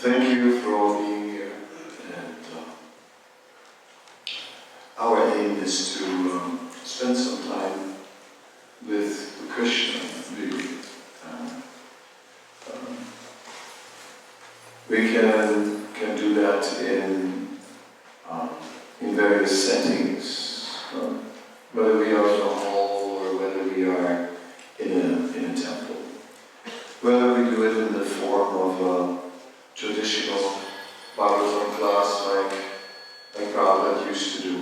Thank you for all being here. And our aim is to spend some time with Krishna, really. We can do that in various settings, whether we are in a hall or whether we are in a temple. Whether we do it in the form of a traditional Bhagavatam class like Prabhupada used to do,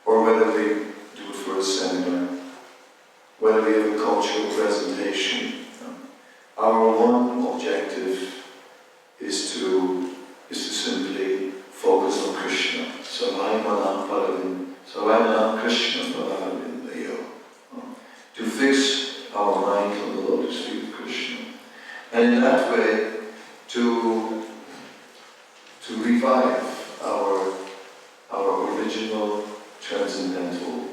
or whether we do it for a seminar, whether we have a cultural presentation. Our one objective is to simply focus on Krishna. Savayana Krishna Padaravindayo. To fix our mind on the lotus feet of Krishna. And in that way, to revive our original transcendental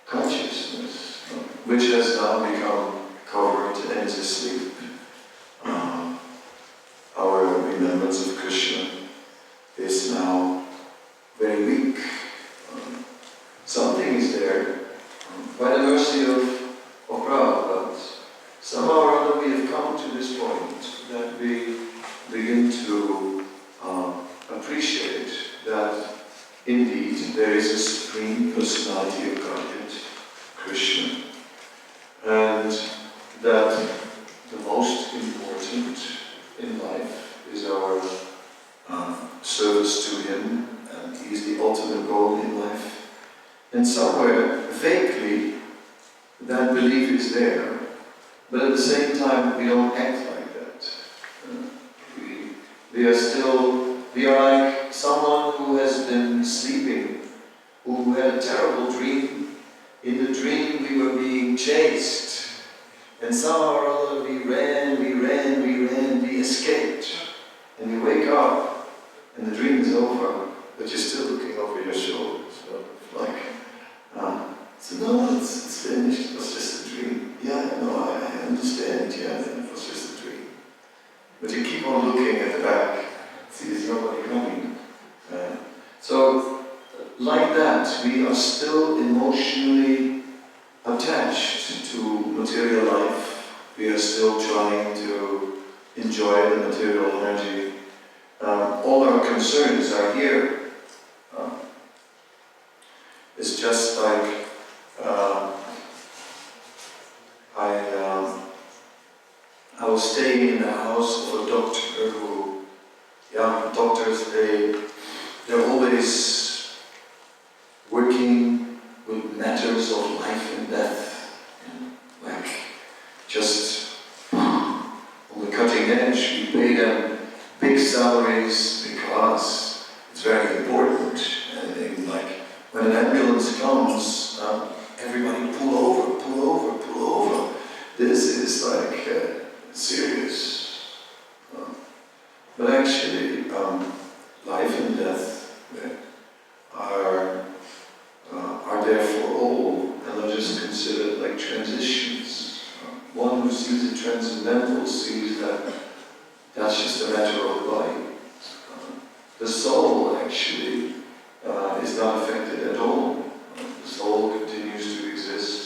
consciousness, which has now become covered and is asleep. Our remembrance of Krishna is now very weak. Something is there, by the mercy of Prabhupada. Somehow or other we have come to this point that we begin to appreciate that indeed there is a Supreme Personality of Godhead, Krishna, and that the most important in life is our service to Him, and He is the ultimate goal in life. And somewhere, vaguely, that belief is there, but at the same time, we don't act like that. We are like someone who has been sleeping, who had a terrible dream. In the dream, we were being chased, and somehow or other we ran, we escaped, and we wake up, and the dream is over, but you're still looking over your shoulder. So, no, it's finished, it was just a dream. Yeah, no, I understand, yeah, it was just a dream. But you keep on looking at the back, see there's nobody coming. So, like that, we are still emotionally attached to material life. We are still trying to enjoy the material energy. All our concerns are here. It's just like I was staying in the house of a doctor who, doctors, they're always working with matters of life and death, like just on the cutting edge. We pay them big salaries because it's very important. And when an ambulance comes, everybody pull over. This is serious. But actually, life and death are there for all, and are just considered like transitions. One who sees the transcendental sees that that's just a matter of the body. The soul actually is not affected at all. The soul continues to exist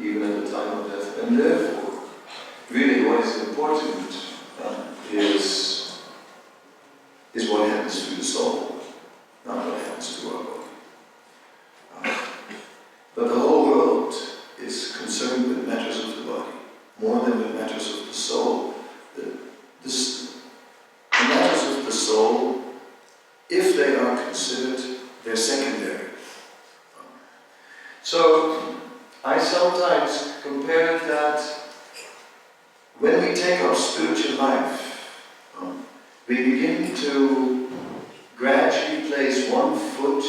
even at the time of death, and therefore, really what is important is what happens to the soul, not what happens to our body. But the whole world is concerned with matters of the body, more than with matters of the soul. The matters of the soul, if they are considered, they're secondary. So, I sometimes compare that when we take our spiritual life, we begin to gradually place one foot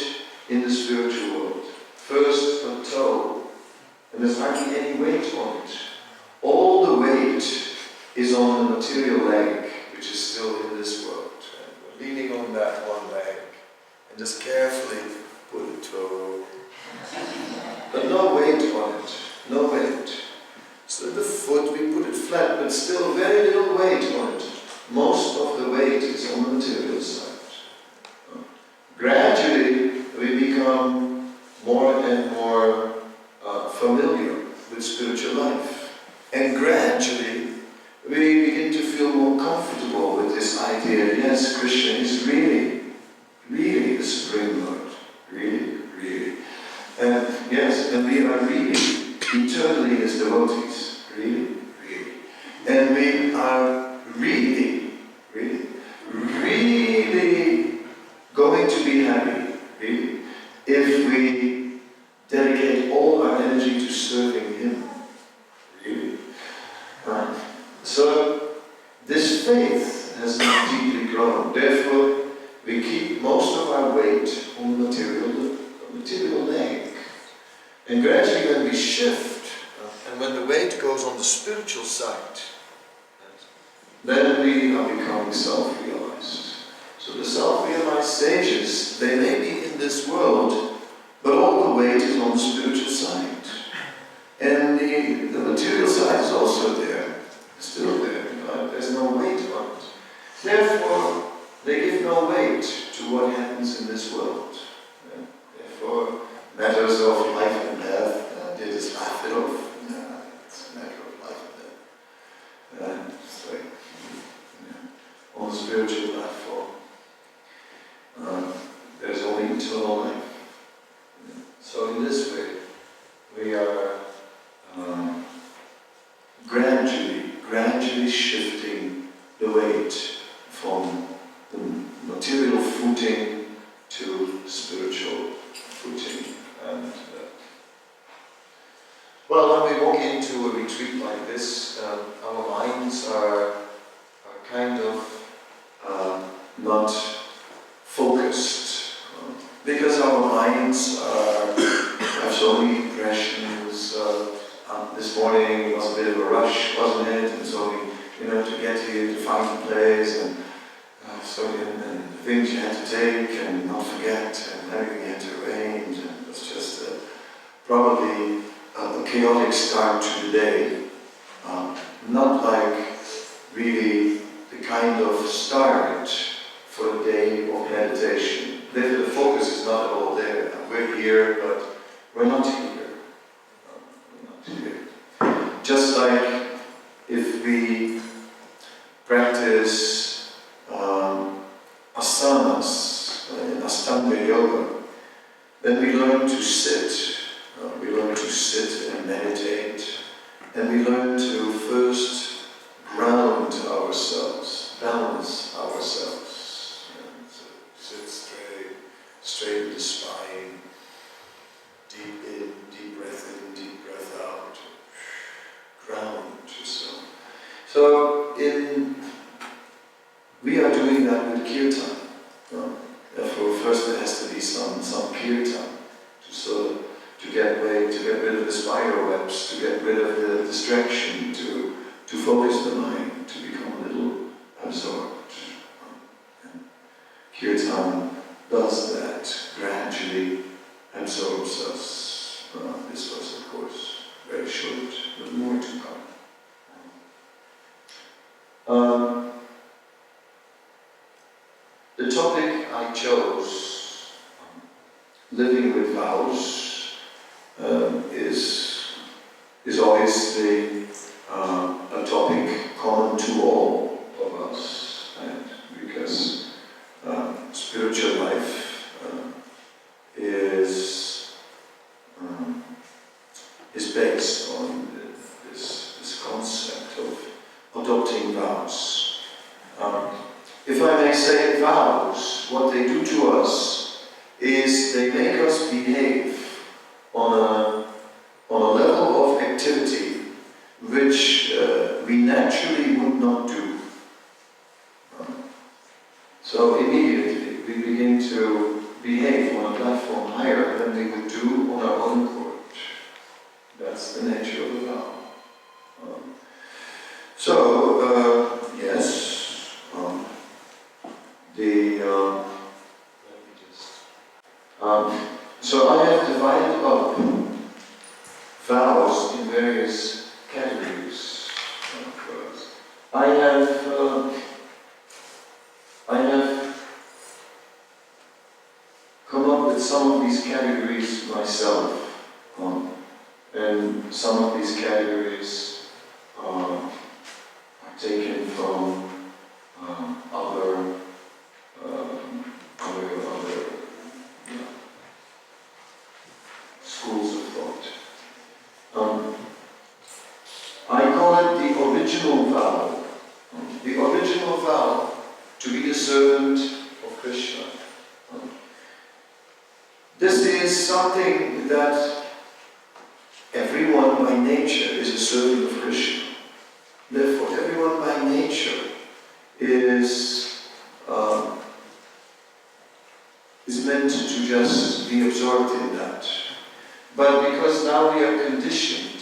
in the spiritual world. First a toe, and there's hardly any weight on it. All the weight is on the material leg, which is still in this world. And we're leaning on that one leg, and just carefully put a toe. But no weight on it, no weight. So the foot, we put it flat, but still very little weight on it. most of the weight is on the material side. Gradually, we become more and more familiar with spiritual life. And gradually, we begin to feel more comfortable with this idea, yes, Krishna is really, really the Supreme Lord. Really, really. And yes, and we are really eternally His devotees. Really, really. And we are really, really, really going to be happy, really, if we dedicate all our energy to serving Him. Really. So, this faith has not deeply grown. Therefore, we keep most of our weight on the material leg. And gradually when we shift, and when the weight goes on the spiritual side, then we are becoming self-realized. So the self-realized sages, they may be in this world, but all the weight is on the spiritual side. And the material side is also there, still there. There's no weight on it. Therefore, they give no weight to what happens in this world. Therefore, matters of life and death, they just laugh it off. It's a matter of life and death. It's like, on the spiritual platform, there's only eternal life. So in this way, we are gradually shifting the weight from the material footing to spiritual footing. And well, when we walk into a retreat like this, our minds are kind of not focused, because our minds have so many impressions. This morning was a bit of a rush, wasn't it? And so to get here, to find the place, and and the things you had to take and not forget, and everything you had to arrange, and it was just probably a chaotic start to the day. Not like really the kind of start for a day of meditation. The focus is not at all there. We're here, but we're not here. Just like if we practice asanas in Ashtanga Yoga, then we learn to sit. We learn to sit and meditate, and we learn to first ground ourselves, balance ourselves. Sit straight with the spine, deep in, deep breath in, deep breath out. Ground yourself. So we are doing that with kirtan. Therefore, first there has to be some kirtan to get rid of the spider webs, to get rid of the distraction, to focus the mind, to become a little absorbed. Kirtan does that, gradually absorbs us. This was, of course, very short, but more to come. The topic I chose, living with vows, is obviously a topic common to all of us, and because spiritual life is based on this concept of adopting vows. If I may say, vows, what they do to us is they make us behave on a level of activity which we naturally would not do. So immediately we begin to behave on a platform higher than we would do on our own accord. That's the nature of the vow. Yes. So I have divided up vows in various categories. I have I have come up with some of these categories myself, and some of these categories are taken from other schools of thought. I call it the original vow. The original vow to be the servant of Krishna. This is something that everyone by nature is a servant of Krishna. Therefore, everyone by nature is meant to just be absorbed in that. But because now we are conditioned,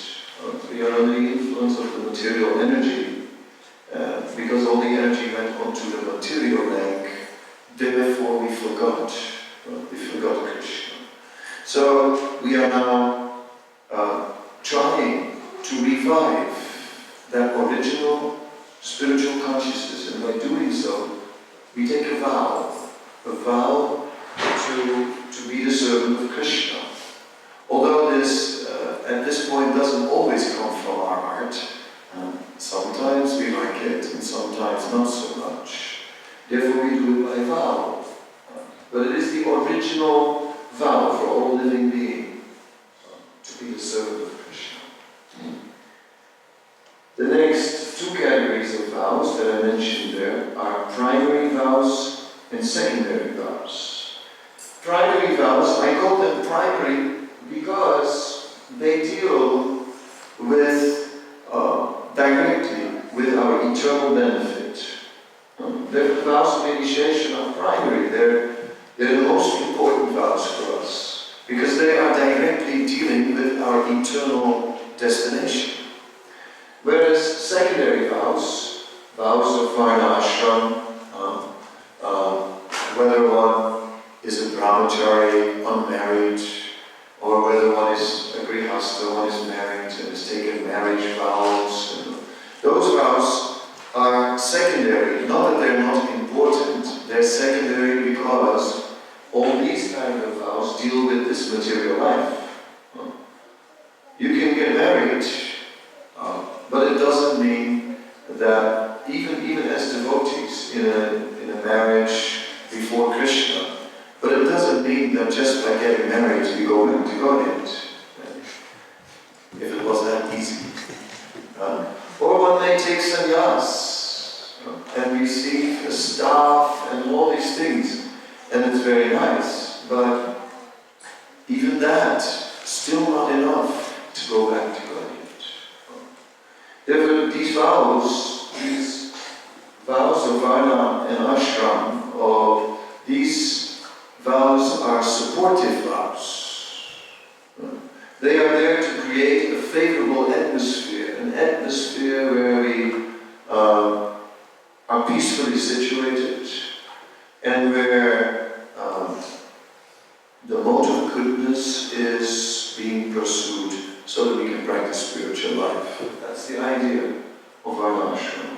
we are under the influence of the material energy, because all the energy went onto the material leg, therefore we forgot Krishna. So we are now trying to revive that original spiritual consciousness, and by doing so, we take a vow to be the servant of Krishna. Although this, at this point, doesn't always come from our heart. Sometimes we like it, and sometimes not so much. Therefore, we do it by vow. But it is the original vow for all living beings to be the servant of Krishna. The next two categories of vows that I mentioned there are primary vows and secondary vows. Primary vows, I call them primary because they deal with directly with our eternal benefit. The vows of initiation are primary. They're the most important vows for us because they are directly dealing with our eternal destination. Whereas secondary vows of Varna-ashram, whether one is a brahmachari, unmarried, or whether one is a grihastha, one is married and has taken marriage vows. Those vows are secondary, not that they're not important, they're secondary because all these kind of vows deal with this material life. You can get married, but it doesn't mean that even as devotees in a marriage before Krishna, but it doesn't mean that just by getting married you go back to Godhead. If it was that easy. Or one may take sannyas and receive a staff and all these things, and it's very nice, but even that, still not enough to go back to Godhead. Therefore, these vows of Varna and Ashram, these vows are supportive vows. They are there to create a favorable atmosphere, an atmosphere where we are peacefully situated and where the mode of goodness is being pursued so that we can practice spiritual life. That's the idea of Varna-ashram.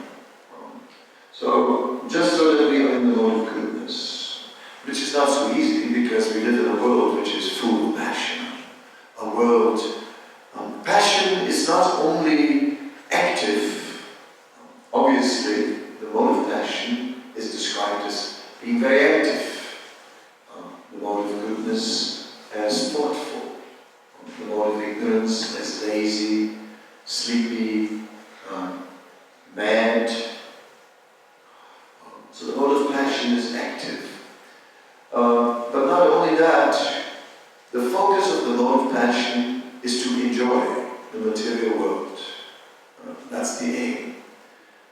So, just so that we are in the mode of goodness, which is not so easy because we live in a world which is full of passion. A world, passion is not only active. Obviously, the mode of passion is described as being very active. The mode of goodness as thoughtful. The mode of ignorance as lazy, sleepy, mad. So the mode of passion is active. But not only that, the focus of the mode of passion is to enjoy the material world. That's the aim.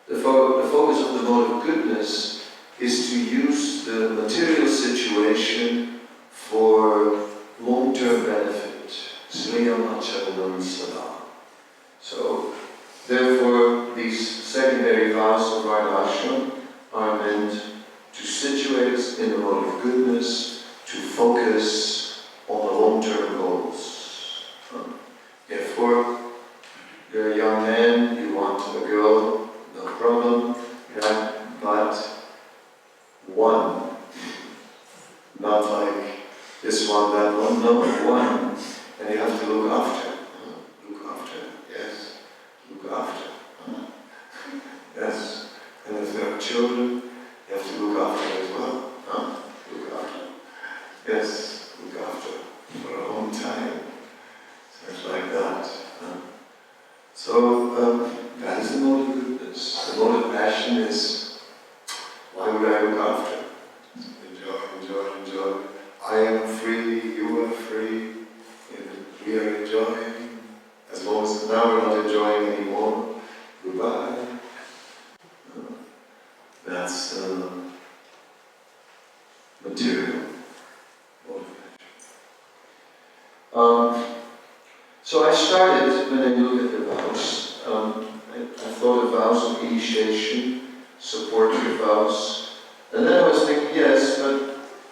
The focus of the mode of goodness is to use the material situation for long-term benefit. Sriyam acharanam sada. So, therefore, these secondary vows of Varna-ashram are meant to situate us in the mode of goodness, to focus on the long-term goals. Therefore, you're a young man, you want a girl, no problem, yeah, but know one, and you have to look after. Look after, yes. Look after. Yes. And if there are children, you have to look after as well. Look after. Yes, look after for a long time. Things like that. So that is the mode of goodness. The mode of passion is, why would I look after? Enjoy, enjoy, enjoy. I am free, you are free, we are enjoying. As long as now we're not enjoying anymore, goodbye. That's material motivation. So I started, when I look at the vows, I thought of vows of initiation, supportive vows, and then I was thinking, yes, but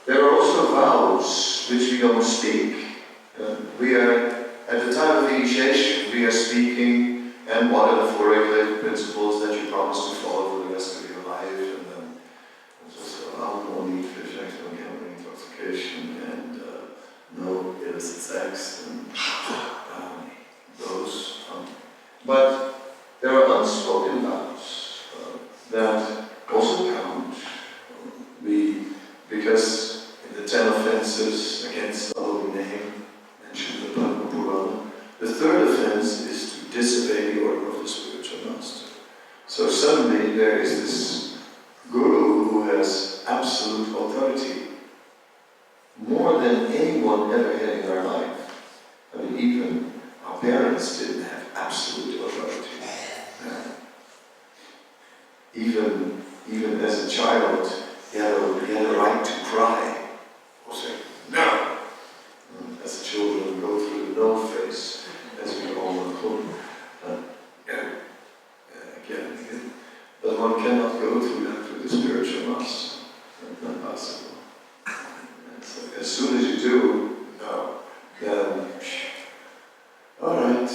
there are also vows which we don't speak. We are, at the time of initiation, we are speaking, and what are the four regulated principles that you promise to follow for the rest of your life, and then there's also alcohol, meat, fish, no gambling, intoxication, and no illicit sex, and those. But there are unspoken vows that also count. Because in the 10 offenses against the holy name mentioned in the Purana, the third offense is to disobey the order of the spiritual master. So suddenly there is this guru who has absolute authority, more than anyone ever had in our life. I mean, even our parents didn't have absolute authority. Even as a child, he had a right to cry, or say, no! As children go through the no phase, as we all know. Again. But one cannot go through that with the spiritual master. That's not possible. So as soon as you do, no, then, alright,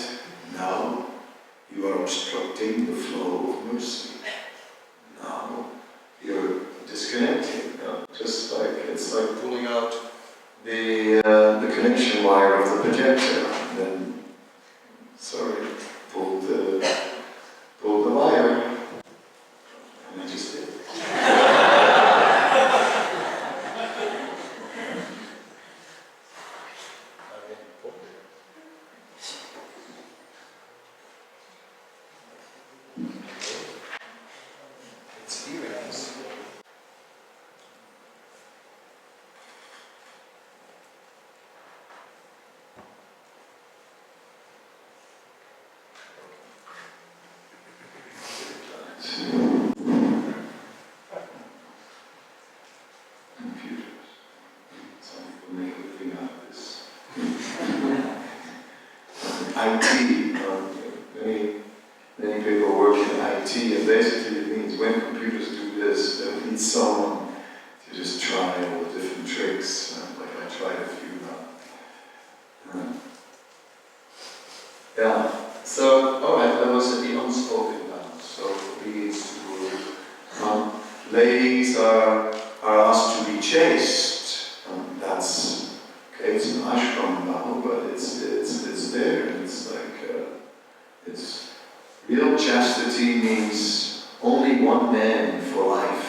now you are obstructing the flow of mercy. Now you're disconnecting. Just like it's like pulling out the connection wire of the projector. And then, pull the wire. And I just did. Experience. Computers. Some people make a living out of this. IT. Many people work in IT, and basically it means when computers do this, they need someone to just try all the different tricks. Like I tried a few now. Yeah. So, alright, that was the unspoken vow. So obedience to Guru. Ladies are asked to be chaste. That's okay. It's an ashram vow, but it's there. It's like it's real chastity means only one man for life.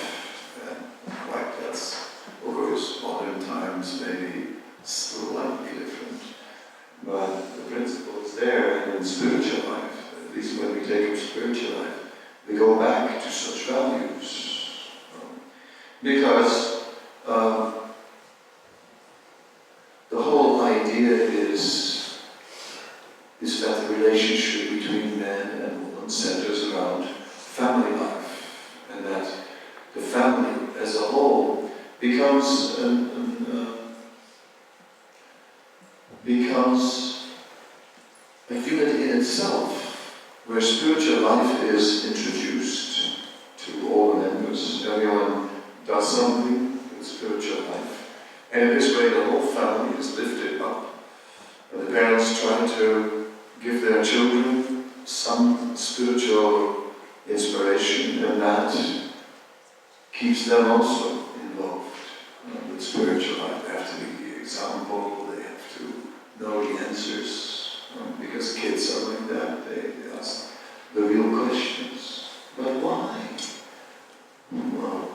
Like that's, of course, modern times maybe slightly different, but the principle is there. And in spiritual life, at least when we take up spiritual life, we go back to such values. Because the whole idea is that the relationship between man and woman centers around family life, and that the family as a whole becomes a unit in itself, where spiritual life is introduced to all the members. Everyone does something with spiritual life, and in this way the whole family is lifted up, and the parents try to give their children some spiritual inspiration, and that keeps them also involved with spiritual life. They have to be the example, they have to answers, because kids are like that, they ask the real questions. But why? Well,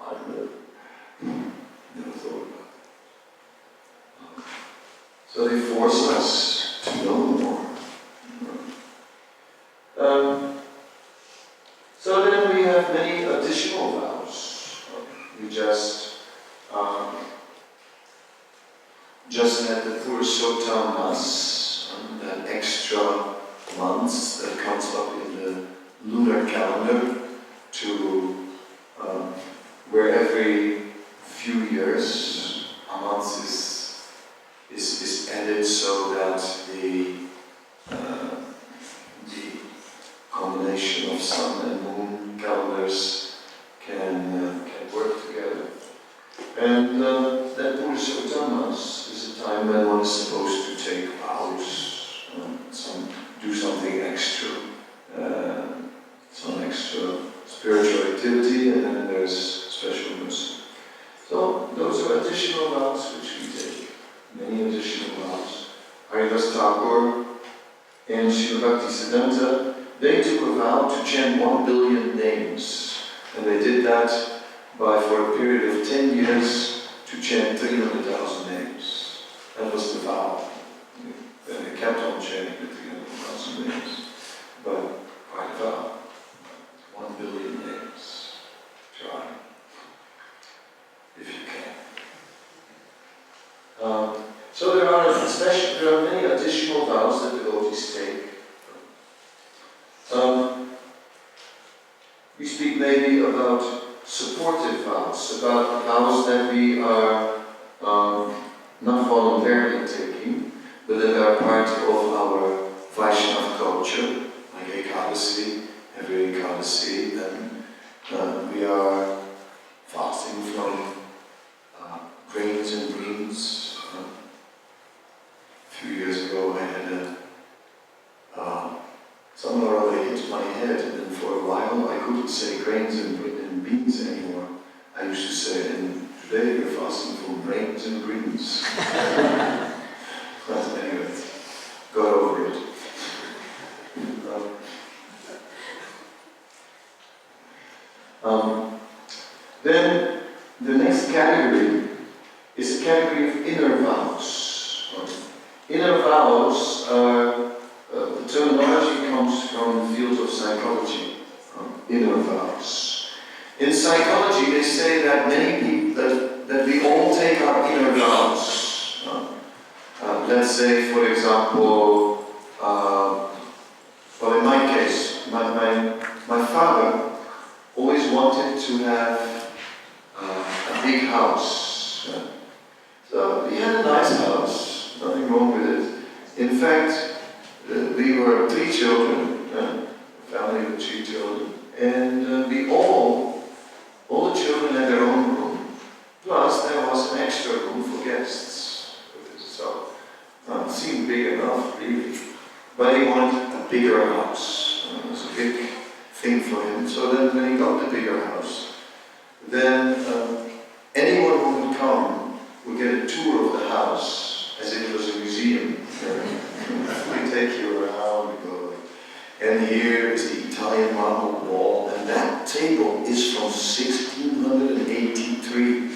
I don't know. Never thought about it. So they force us to know more. So then we have many additional vows. We just had the Purushottam Mass, that extra months that comes up in the lunar calendar, to where every few years a month is added so that the combination of sun and moon calendars can work together. And that Purushottam Mass is a time when one is supposed to take vows, do something extra, some extra spiritual activity, and then there's special mercy. So those are additional vows which we take, many additional vows. Haridas Thakur and Shiva Bhaktivedanta, they took a vow to chant 1 billion names, and they did that for a period of 10 years to chant 300,000 names. That was the vow. And they kept on chanting the 300,000 names, but quite a vow. 1 billion names. Try, if you can. So there are many additional vows that devotees take. We speak maybe about supportive vows, about vows that we are not voluntarily taking, but that are part of our Vaishnava culture, like Ekadasi, every Ekadasi, then we are fasting from grains and beans. A few years ago I had someone or other hit my head, and for a while I couldn't say grains and beans anymore. I used to say, and today we're fasting from grains and greens. But anyway, got over it. Then the next category is a category of inner vows. Inner vows are, the terminology comes from the field of psychology. Inner vows. In psychology, they say that many people, that we all take our inner vows. Let's say, for example, well, in my case, my father always wanted to have a big house. So he had a nice house, nothing wrong with it. In fact, we were 3 children, a family with 3 children, and we all the children had their own room. Plus, there was an extra room for guests. So, it seemed big enough, really. But he wanted a bigger house. It was a big thing for him. So then, when he got the bigger house, then anyone who would come would get a tour of the house, as if it was a museum. We take you around, we go, and here is the Italian marble wall, and that table is from 1683.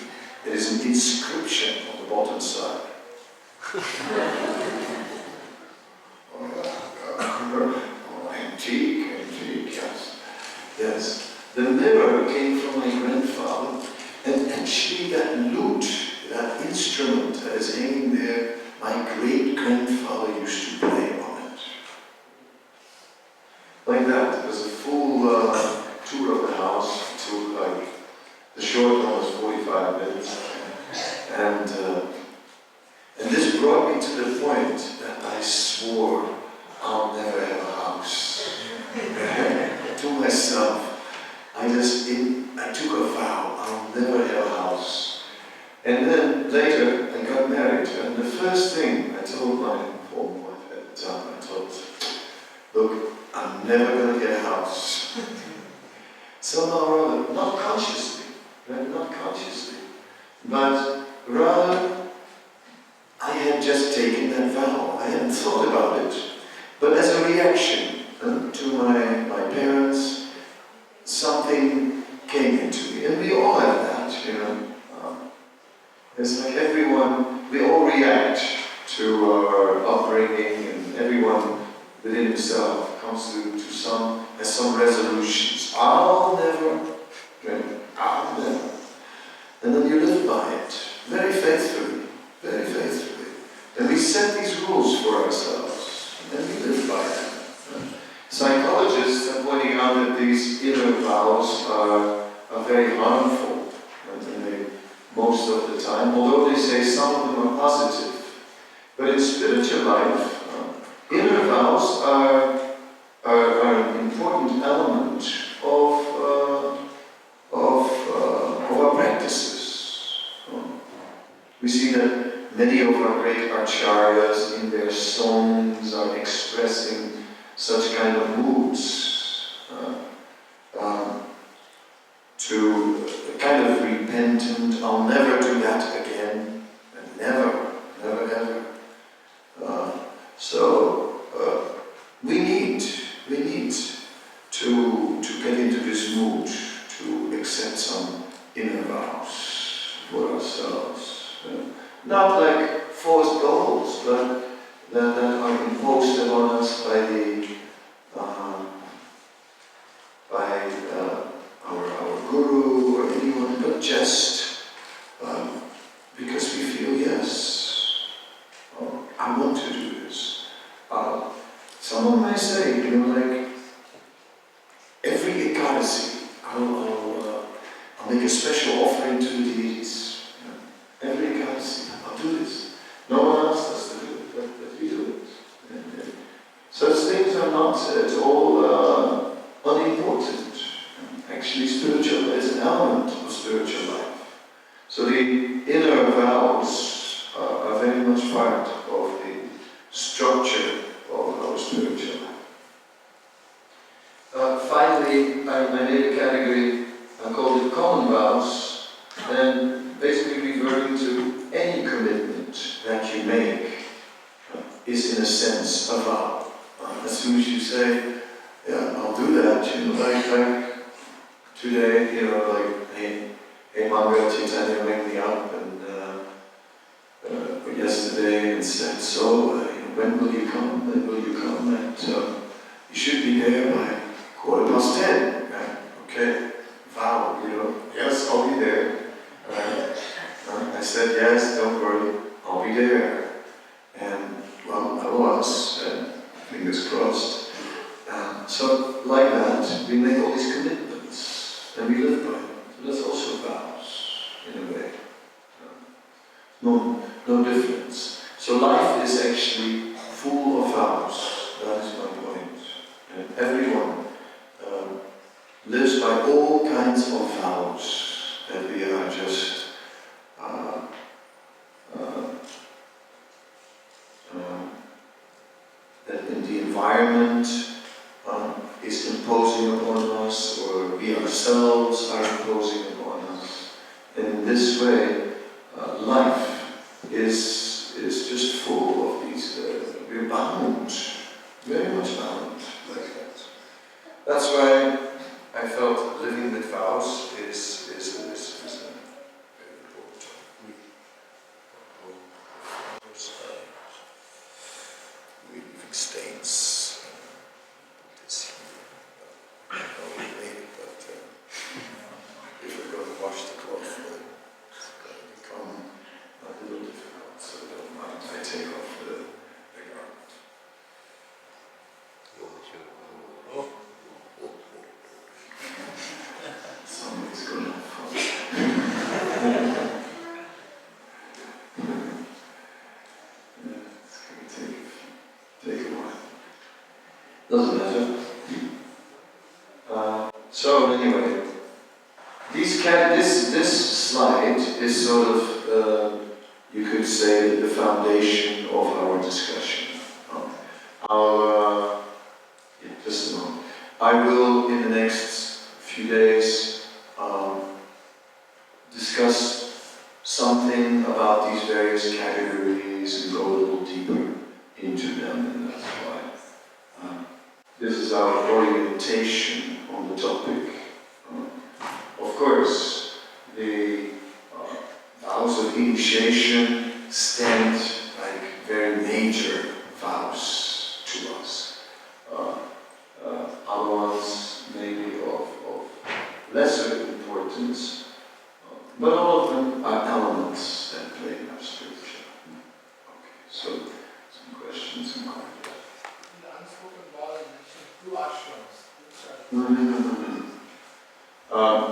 There is an inscription on the bottom side. Antique, yes. Yes. The mirror came from my grandfather, and actually that lute, that instrument that is hanging there, my great-grandfather used to play on it. Like that. It was a full tour of the house. It took like, the short one was 45 minutes. And this brought me to the point that I swore I'll never have a house. To myself. I took a vow, I'll never have a house. And then later, I got married, and the first thing I told my former wife at the time, I told her, look, I'm never going to get a house. Somehow or other, not consciously, right? Not consciously, but rather, I had just taken that vow. I hadn't thought about it. But as a reaction to my parents, something came into me. And we all have that, you know. It's like everyone, we all react to our upbringing, and everyone within himself comes to has some resolutions. I'll never drink. I'll never. And then you live by it, very faithfully, very faithfully. And we set these rules for ourselves, and we live by them. Psychologists are pointing out that these inner vows are very harmful, most of the time, although they say some of them are positive. But in spiritual life, inner vows are an important element of our practices. We see that many of our great acharyas in their songs are expressing such kind of moods, to a kind of repentant, I'll never do that again, and never, never, ever. So we need to get into this mood, to accept some inner vows for ourselves. Not like forced goals, but that are imposed upon us by our guru or anyone, but just because we feel, yes, I want to do this. Someone may say, you know, like, every ISKCON, I'll make a special offering to the deities. Every ISKCON, I'll do this. No one asked us to do it, but we do it. And such things are not at all unimportant. Actually, spiritual is an element of spiritual life. So the inner vows are very much part of the structure of our spiritual life. Finally, I made a category, I called it common vows, and basically referring to any commitment that you make is in a sense a vow. As soon as you say, yeah, I'll do that, you know, like today, you know, like, hey Manga Chaitanya rang me up, and yesterday, and said, so, when will you come? When will you come? And you should be there by 10:15, right? Okay, vow, you know, yes, I'll be there. I said, yes, don't worry, I'll be there. And, well, I was, and fingers crossed. So, like that, we make all these commitments, and we live by them. So that's also vows, in a way. No difference. So life is actually full of vows. That is my point. And everyone lives by all kinds of vows that we are just that in the environment is imposing upon us, or we ourselves are imposing upon us. And in this way, life is just full of these, we're bound, very much bound like that. That's why I felt living with vows is a very important leaving stains. This here, I don't really need it, but if we're going to wash the cloth, it's going to become a little difficult, so don't mind. I take off the garment. Somebody's going to have fun. It's going to take a while. Doesn't matter. So anyway, this slide is sort of, you could say, the foundation of our discussion. Just a moment. I will, in the next few days, discuss something about these various categories and go But all of them are elements that play in our spiritual. Okay, so some questions and comments. In the unspoken vows, you mentioned 2 ashrams.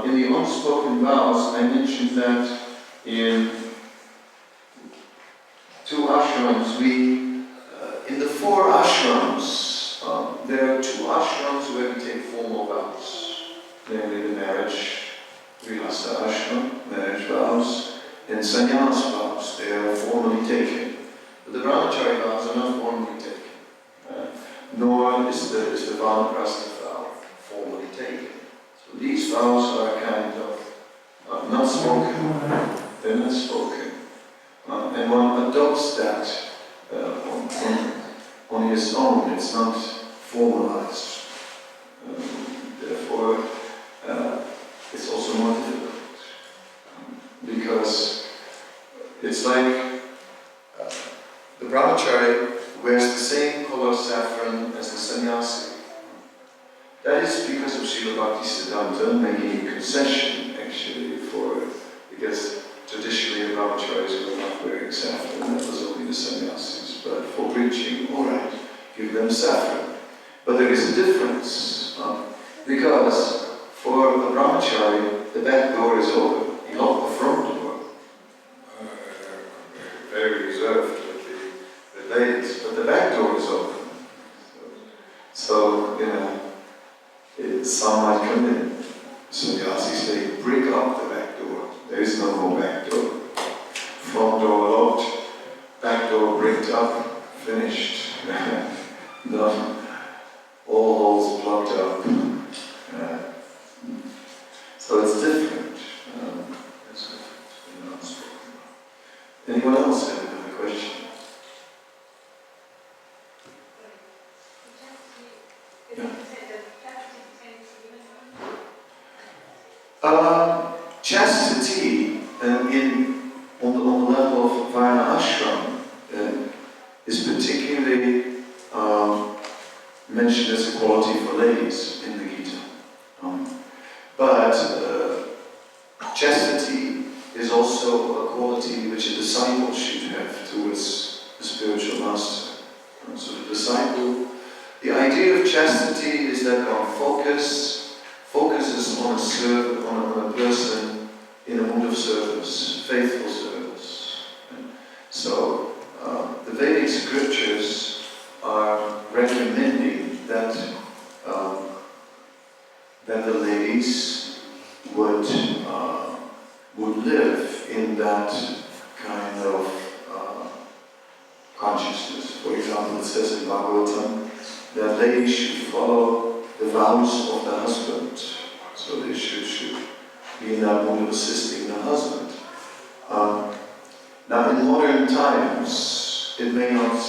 In the unspoken vows, I mentioned that in 2 ashrams, in the 4 ashrams, there are 2 ashrams where we take formal vows, namely the marriage, Grihastha ashram, marriage vows, and sannyas vows. They are formally taken. But the brahmachari vows are not formally taken, nor is the vanaprastha vow formally taken. So these vows are kind of not spoken, they're not spoken. And one adopts that on his own, it's not formalized. Therefore, it's also more difficult. Because it's like the brahmachari wears the same color saffron as the sannyasi. That is because of Srila Bhaktivedanta making a concession, actually, because traditionally the brahmacharis were not wearing saffron, that was only the sannyasis. But for preaching, alright, give them saffron. But there is a difference, because for the brahmachari, the back door is open. You lock the front door. Very reserved with ladies, but the back door is open. So some might come in. Sannyasis say, break up the back door. There is no more back door. Front door locked, back door bricked up, finished. Done. All holes plugged up. So it's different. Anyone else have another question? Chastity on the level of Varna ashram is particularly mentioned as a quality for ladies in the Gita. But chastity is also a quality which a disciple should have towards the spiritual master. So the disciple, the idea of chastity is that one focuses on a person in a mood of service, faithful service. So the Vedic scriptures are recommending that the ladies would live in that kind of consciousness. For example, it says in Bhagavatam that ladies should follow the vows of the husband. So they should be in that mood of assisting the husband. Now in modern times, it may not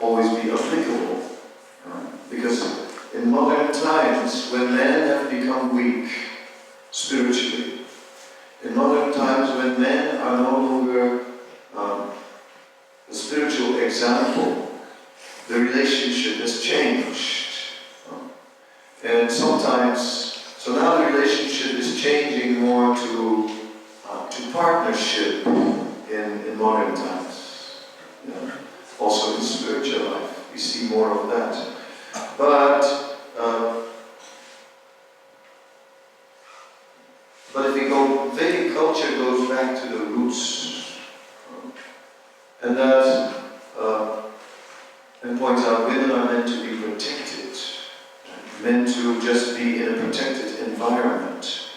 always be applicable. Because in modern times, when men have become weak spiritually, in modern times when men are no longer a spiritual example, the relationship has changed. And sometimes, so now the relationship is changing more to partnership in modern times. Also in spiritual life, we see more of that. But if we go, Vedic culture goes back to the roots, and that and points out women are meant to be protected, meant to just be in a protected environment.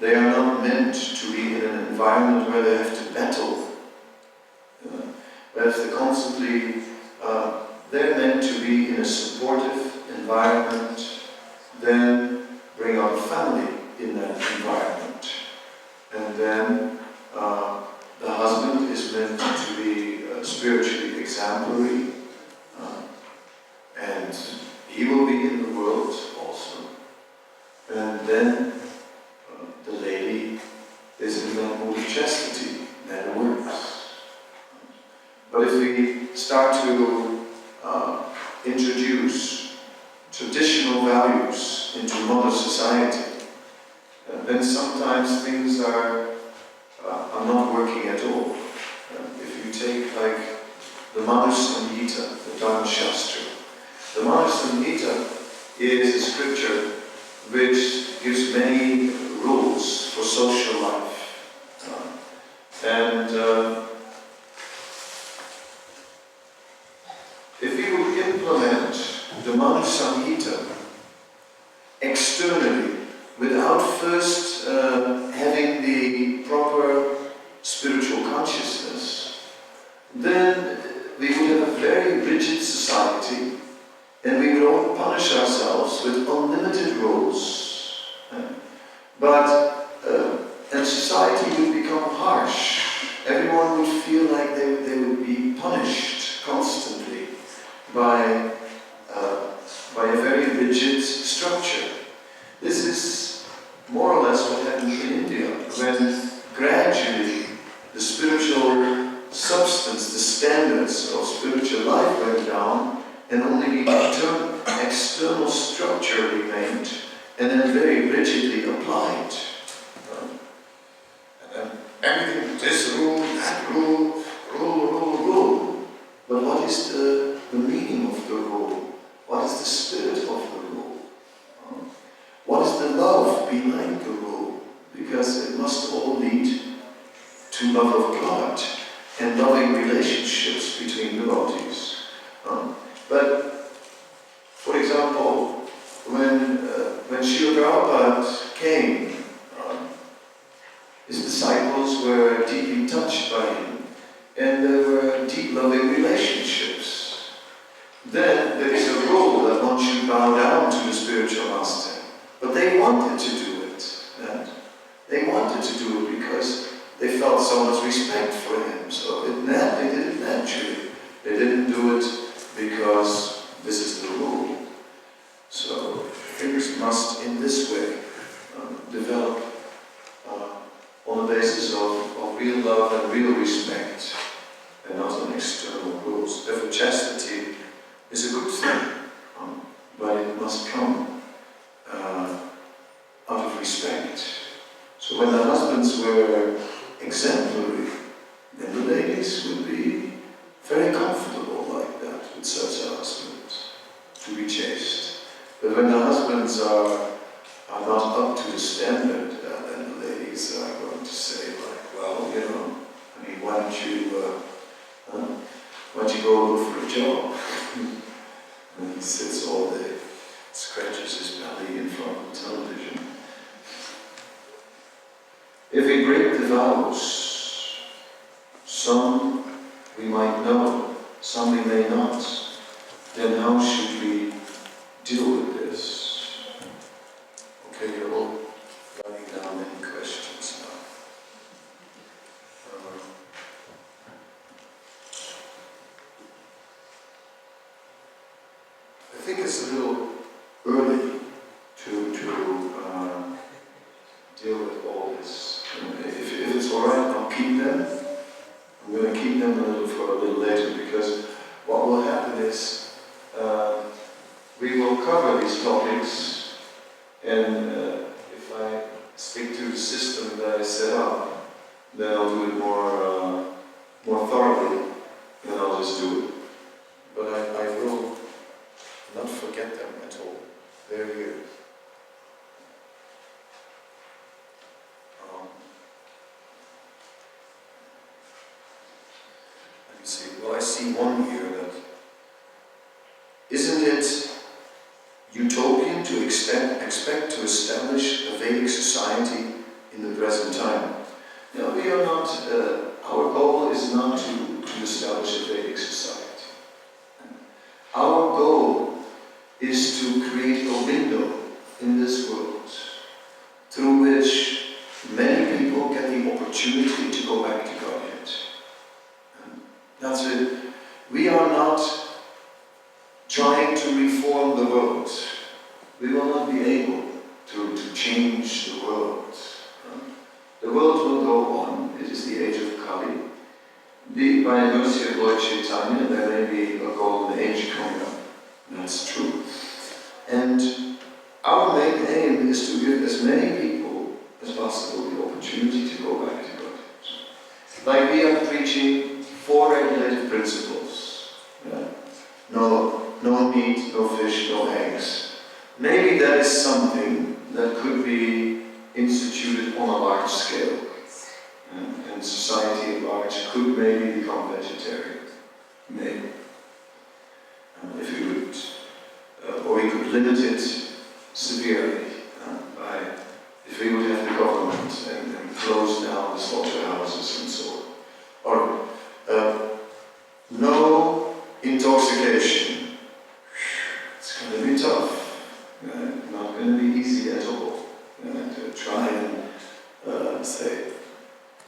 They are not meant to be in an environment where they have to battle. They have to constantly, they're meant to be in a supportive environment, then bring up a family in that environment. And then the husband is meant to be spiritually exemplary, and he will be in the world also. And then the lady is in that mood of chastity, that works. But if we start to introduce traditional values into modern society, then sometimes things are are not working at all. If you take like the Manu Samhita, the Dharma Shastra, the Manu Samhita is a scripture which gives many rules for social life. If we would implement the Manu Samhita externally, without first having the proper spiritual consciousness, then we would have a very rigid society, and we would all punish ourselves with unlimited rules. And society would become harsh. Everyone would feel like they would be punished constantly by a very rigid structure. This is more or less what happened in India, when gradually the spiritual substance, the standards of spiritual life went down, and only the external structure remained, and then very rigidly applied. Everything, this rule, that rule, rule. But what is the meaning of the rule? What is the spirit of the rule? What is the love behind the rule? Because it must all lead to love of God and loving relationships between devotees. But, for example, when Srila Prabhupada came, his disciples were deeply touched by him, and there were deep loving relationships. Then there is a rule that one should bow down to the spiritual master. But they wanted to do it. And they wanted to do it because they felt so much respect for him. So they did it naturally. They didn't do it because this is the rule. So things must, in this way, develop on the basis of real love and real respect, and not on external rules. Therefore, chastity is a good thing, but it must come out of respect. So when the husbands were exemplary, then the ladies would be very comfortable like that with such a husband, to be chaste. But when the husbands are not up to the standard, then the ladies are going to say, like, well, you know, I mean, why don't you go look for a job? And he sits all day, scratches his belly in front of the television. If we break the vows, some we might know, some we may not, then how should we deal with this? Okay, you're all writing down many questions now. I think it's a little early to deal with all this. If it's all right, I'll keep them. I'm going to keep them for a little later, because what will happen is we will cover these topics, and if I stick to the system that I set up, then I'll do it more thoroughly, and I'll just do it. But I will not forget them at all. They're here. Let me see. Well, I see one here that, isn't it utopian to expect to establish a Vedic society in the present time? No, we are not, our goal is not to establish a Vedic society. Our goal is to create a window in this world through which many people get the opportunity to go back to Godhead. That's it. We are not trying to reform the world. We will not be able to change the world. The world will go on. It is the age of Kali. By the mercy of Lord Chaitanya, there may be a golden age coming up. That's true. And our main aim is to give as many people as possible the opportunity to go back to God. maybe that is something that could be instituted on a large scale. And society at large could maybe become vegetarian. Maybe. If we would, or we could limit it severely by, if we would have the government and close down the slaughterhouses and so on. Or no intoxication. It's going to be tough. Not going to be easy at all. To try and say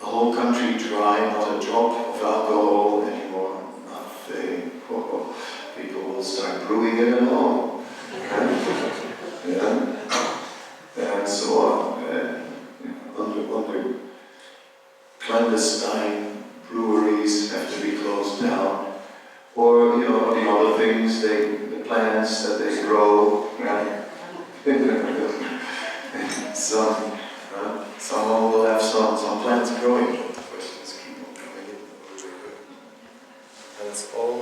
the whole country dry, not a drop of alcohol anymore. Nothing. People will start brewing it at home. And so on. Under clandestine breweries have to be closed down. Or, the other things, the plants that they grow. Someone will have some plants growing, but the questions keep on coming in. And it's all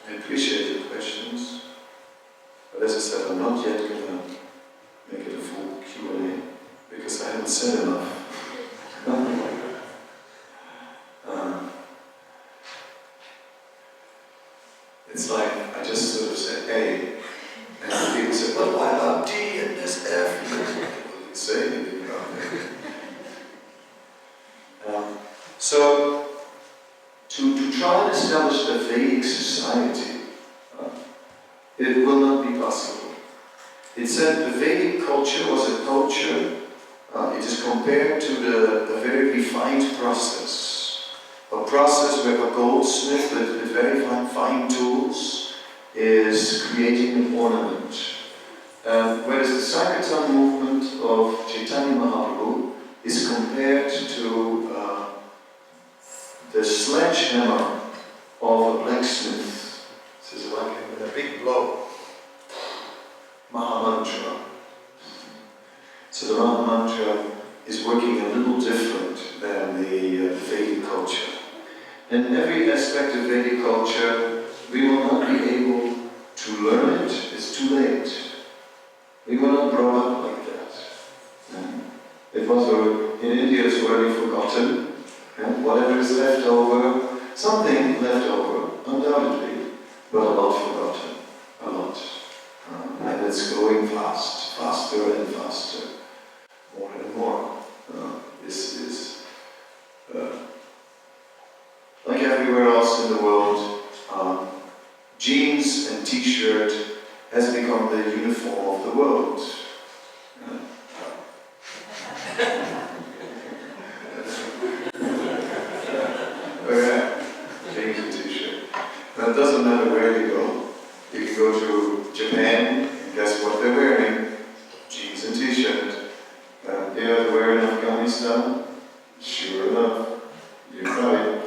I appreciate the questions, but as I said, I'm not yet going to make it a full Q&A because I haven't said enough. It's like I just sort of said A, and people say, "But why about D and this F?" People didn't say anything about it. So, to try and establish a Vedic society, it will not be possible. It said the Vedic culture was a culture, it is compared to the very refined process. A process where a goldsmith with very fine tools is creating an ornament. Whereas the Sankirtan movement of Chaitanya Mahaprabhu is compared to the sledgehammer of a blacksmith. This is like a big blow. Mahamantra. So the Mahamantra is working a little different than the Vedic culture. And in every aspect of Vedic culture, we will not be able to learn it. It's too late. We were not brought up like that. It was in India it's already forgotten. And whatever is left over, something left over, undoubtedly, but a lot forgotten. A lot. And it's going faster and faster. More and more. This is like everywhere else in the world, jeans and t-shirt has become the uniform of the world. Jeans and t-shirt. Now it doesn't matter where you go. You can go to Japan, and guess what they're wearing? Jeans and t-shirt. They're wearing Afghanistan? Sure enough. You're right.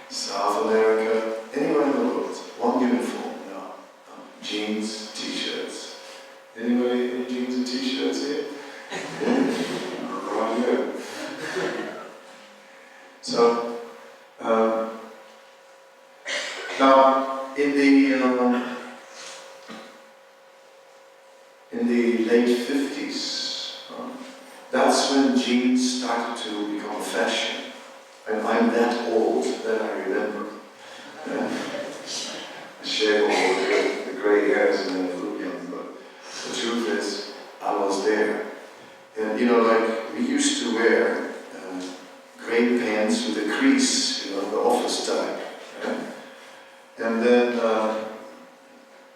South America, anywhere in the world, one uniform now. Jeans, t-shirts. Anybody in jeans and t-shirts here? Right here. So, now in the late 50s, that's when jeans started to become a fashion. And I'm that old that I remember. I shave all the grey hairs and then look young, but the truth is, I was there. And like we used to wear grey pants with a crease, the office type. And then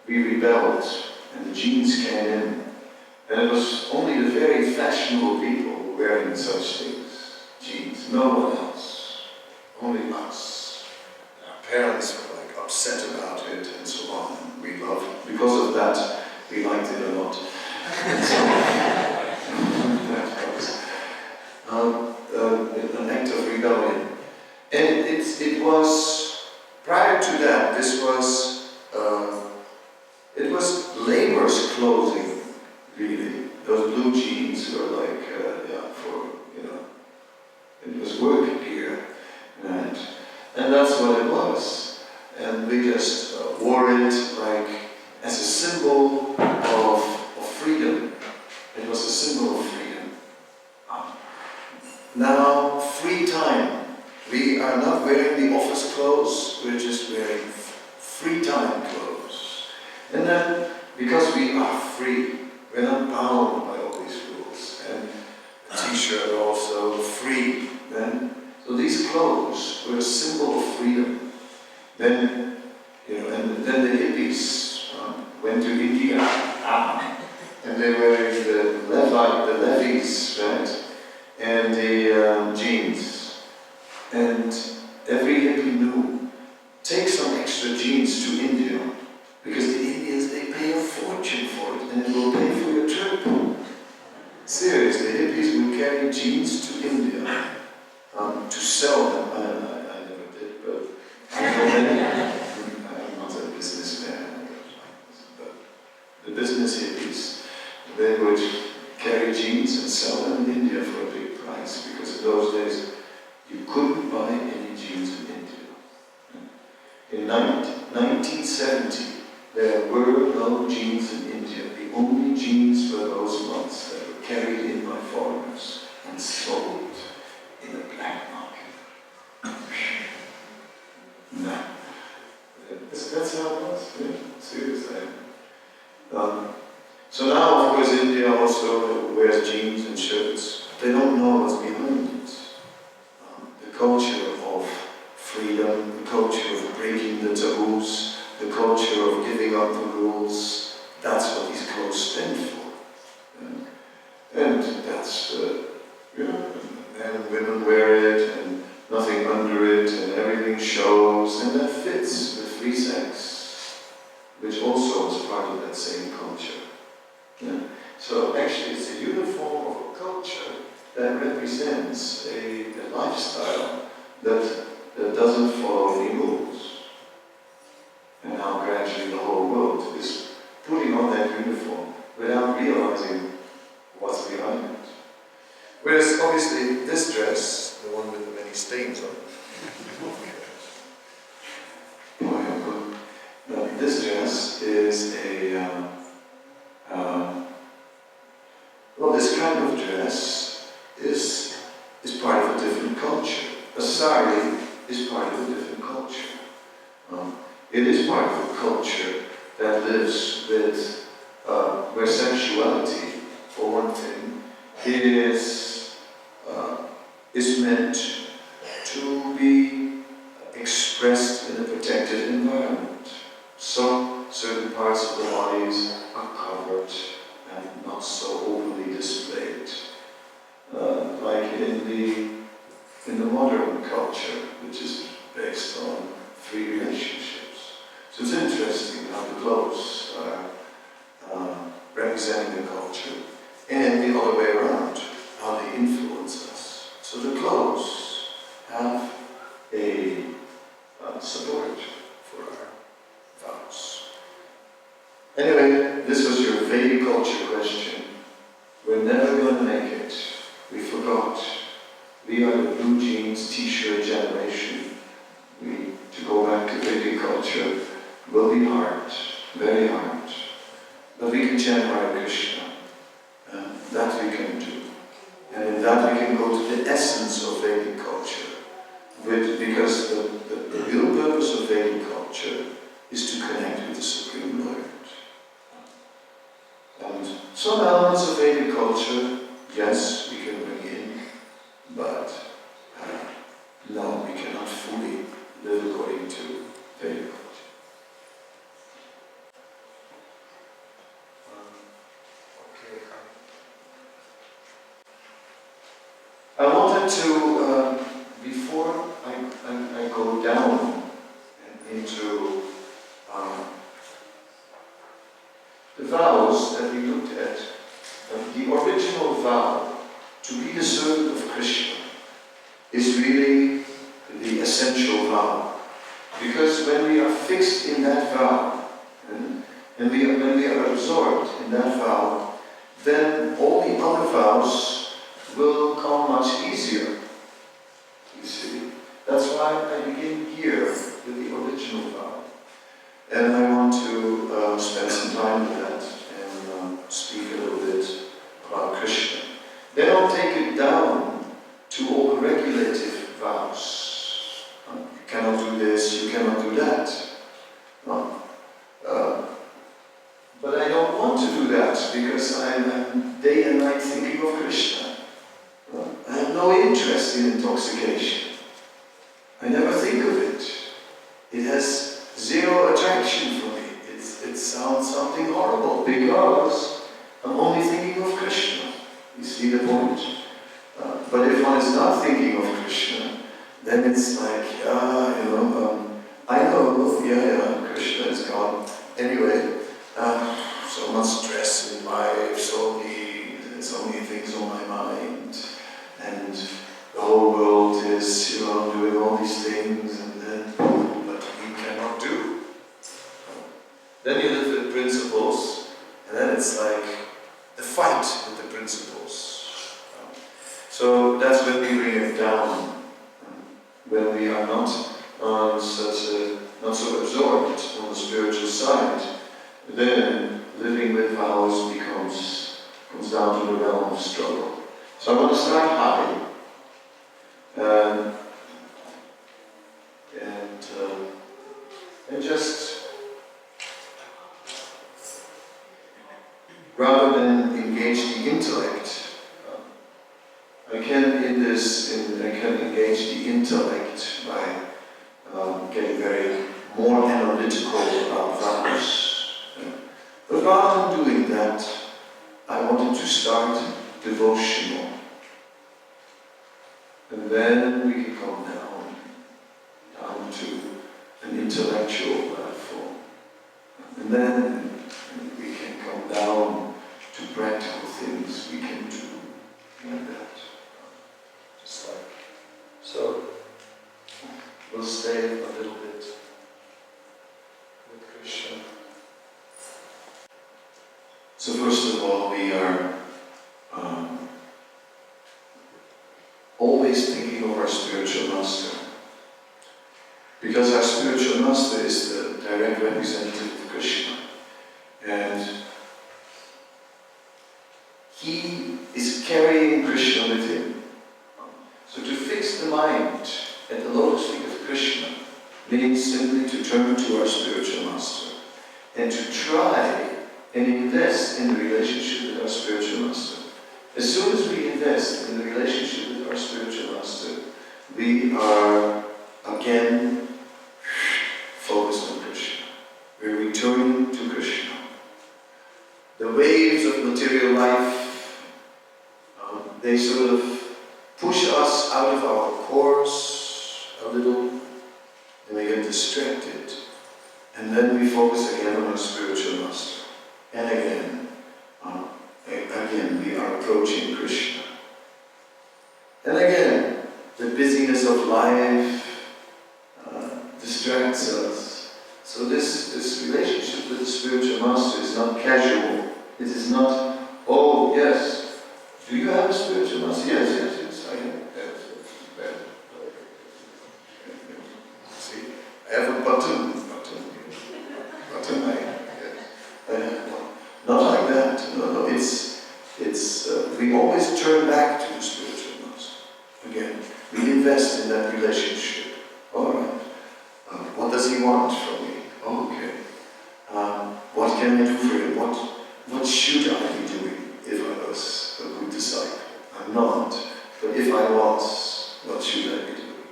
we rebelled, and the jeans came in. And it was only the very fashionable people wearing such things, jeans, no one else. Only us. Our parents were like upset about it and so on. We loved it. Because of that, we liked it a lot. And so that was an act of rebellion. And it was, prior to that, it was labor's clothing, really. Those blue jeans were like, it was work gear. Right. And that's what it wore it like as a symbol of freedom. It was a symbol of freedom. Now, free time. We are not wearing the office clothes, we're just wearing free time clothes. And then, because we are free, we're not bound by all these rules. And the t-shirt also free. Then, so these clothes were a symbol of freedom. Then, and then the hippies went to India, and they were wearing the levis, right? And the jeans. And every hippie knew, take some extra jeans to India, because the Indians, they pay a fortune for it, and it will pay for your trip. Seriously, hippies will carry jeans to India to sell them. I never did, but I know many. I'm not a businessman, but the business hippies, they would carry jeans and sell them in India for a big price, because in those days you couldn't buy any jeans in India. In 1970, there were no jeans in India. The only jeans were those ones that were carried in by foreigners and sold in the black market. No. That's how it was, yeah? Seriously. So now, of course, India also wears jeans and shirts. They don't know what's behind it. The culture of freedom, the culture of breaking the taboos, the culture of giving up the rules. That's what these clothes stand for. And that's, and women wear it, and nothing under it, and everything shows, and that fits with free sex, which also is part of that same culture. Yeah. So actually it's a uniform of a culture that represents a lifestyle that doesn't follow any rules. And now gradually the whole world is putting on that uniform without realizing what's behind it. Whereas obviously this dress, the one with the many stains on it, this dress is this kind of dress is part of a different culture. A sari is part of a different culture. It is part of a culture that lives with, where sexuality, for one thing, is meant to be expressed in a protected environment. So certain parts of the bodies are covered and not so openly displayed. Like in the modern culture, which is based on free relationships. So it's interesting how the clothes are representing the culture, and the other way around, how they influence us. So the clothes have a support for our vows. Anyway, this was your Vedic culture question. We're never going to make it. We forgot. We are the blue jeans t-shirt generation. To go back to Vedic culture will be hard, very hard. But we can chant Hare Krishna. That we can do. And in that we can go to the essence of Vedic culture. Because the real purpose of Vedic culture is to connect with the Supreme Lord. And some elements of Vedic culture, yes, we can bring in, but no, we cannot fully live according to Vedic culture. I wanted to, before I go down into the vows that we looked at, the original vow to be the servant of Krishna is really the essential vow. Because when we are fixed in that vow, and when we are absorbed in that vow, then all the other vows will come much easier. You see? That's why I begin here with the original vow. And I want to spend some time with that and speak a little bit about Krishna. Then I'll take it down to all the regulative vows. You cannot do this, you cannot do that. But I don't want to do that because I'm day and night thinking of Krishna. I have no interest in intoxication. I never think of it. It has zero attraction for me. It sounds something horrible because I'm only thinking of Krishna. You see the point? But if one is not thinking of Krishna, then it's like, I know, Krishna is God. Anyway, so much stress in life, so many things on my mind, and the whole world is, doing all these things, but we cannot do. Then you live with principles, and then it's like the fight with the principles. So that's when we bring it down, when we are not on not so absorbed on the spiritual side. Then living with vows comes down to the realm of struggle. So I want to start high, and just rather than engage the intellect, I can engage the intellect by getting very more analytical about vows. But rather than doing that, I wanted to start devotional. And then we can come down to an intellectual platform. And then we can come down to practical things we can do like that. Just like so. We'll stay a little bit with Krishna. So first of all, we are always thinking of our spiritual master. Because our spiritual master is the direct representative of Krishna. And he is carrying Krishna with him. So to fix the mind at the lotus feet of Krishna means simply to turn to our spiritual master and to try and invest in the relationship with our spiritual master. As soon as we invest in the relationship with our spiritual master, we are again focused on Krishna. We're returning to Krishna. The waves of material life, they sort of push us out of our course a little, and we get distracted. And then we focus again on our spiritual master. And again, we are approaching Krishna. And again, the busyness of life distracts us. So this relationship with the spiritual master is not casual. It is not, oh yes, do you have a spiritual master? Yes, I have. See, I have a button I have one. Not like that. No. It's we always turn back to the spiritual master. Again, we invest in that relationship. All right. What does he want from me? Okay. What can I do for him? What should I be doing if I was a good disciple? I'm not. But if I was, what should I be doing?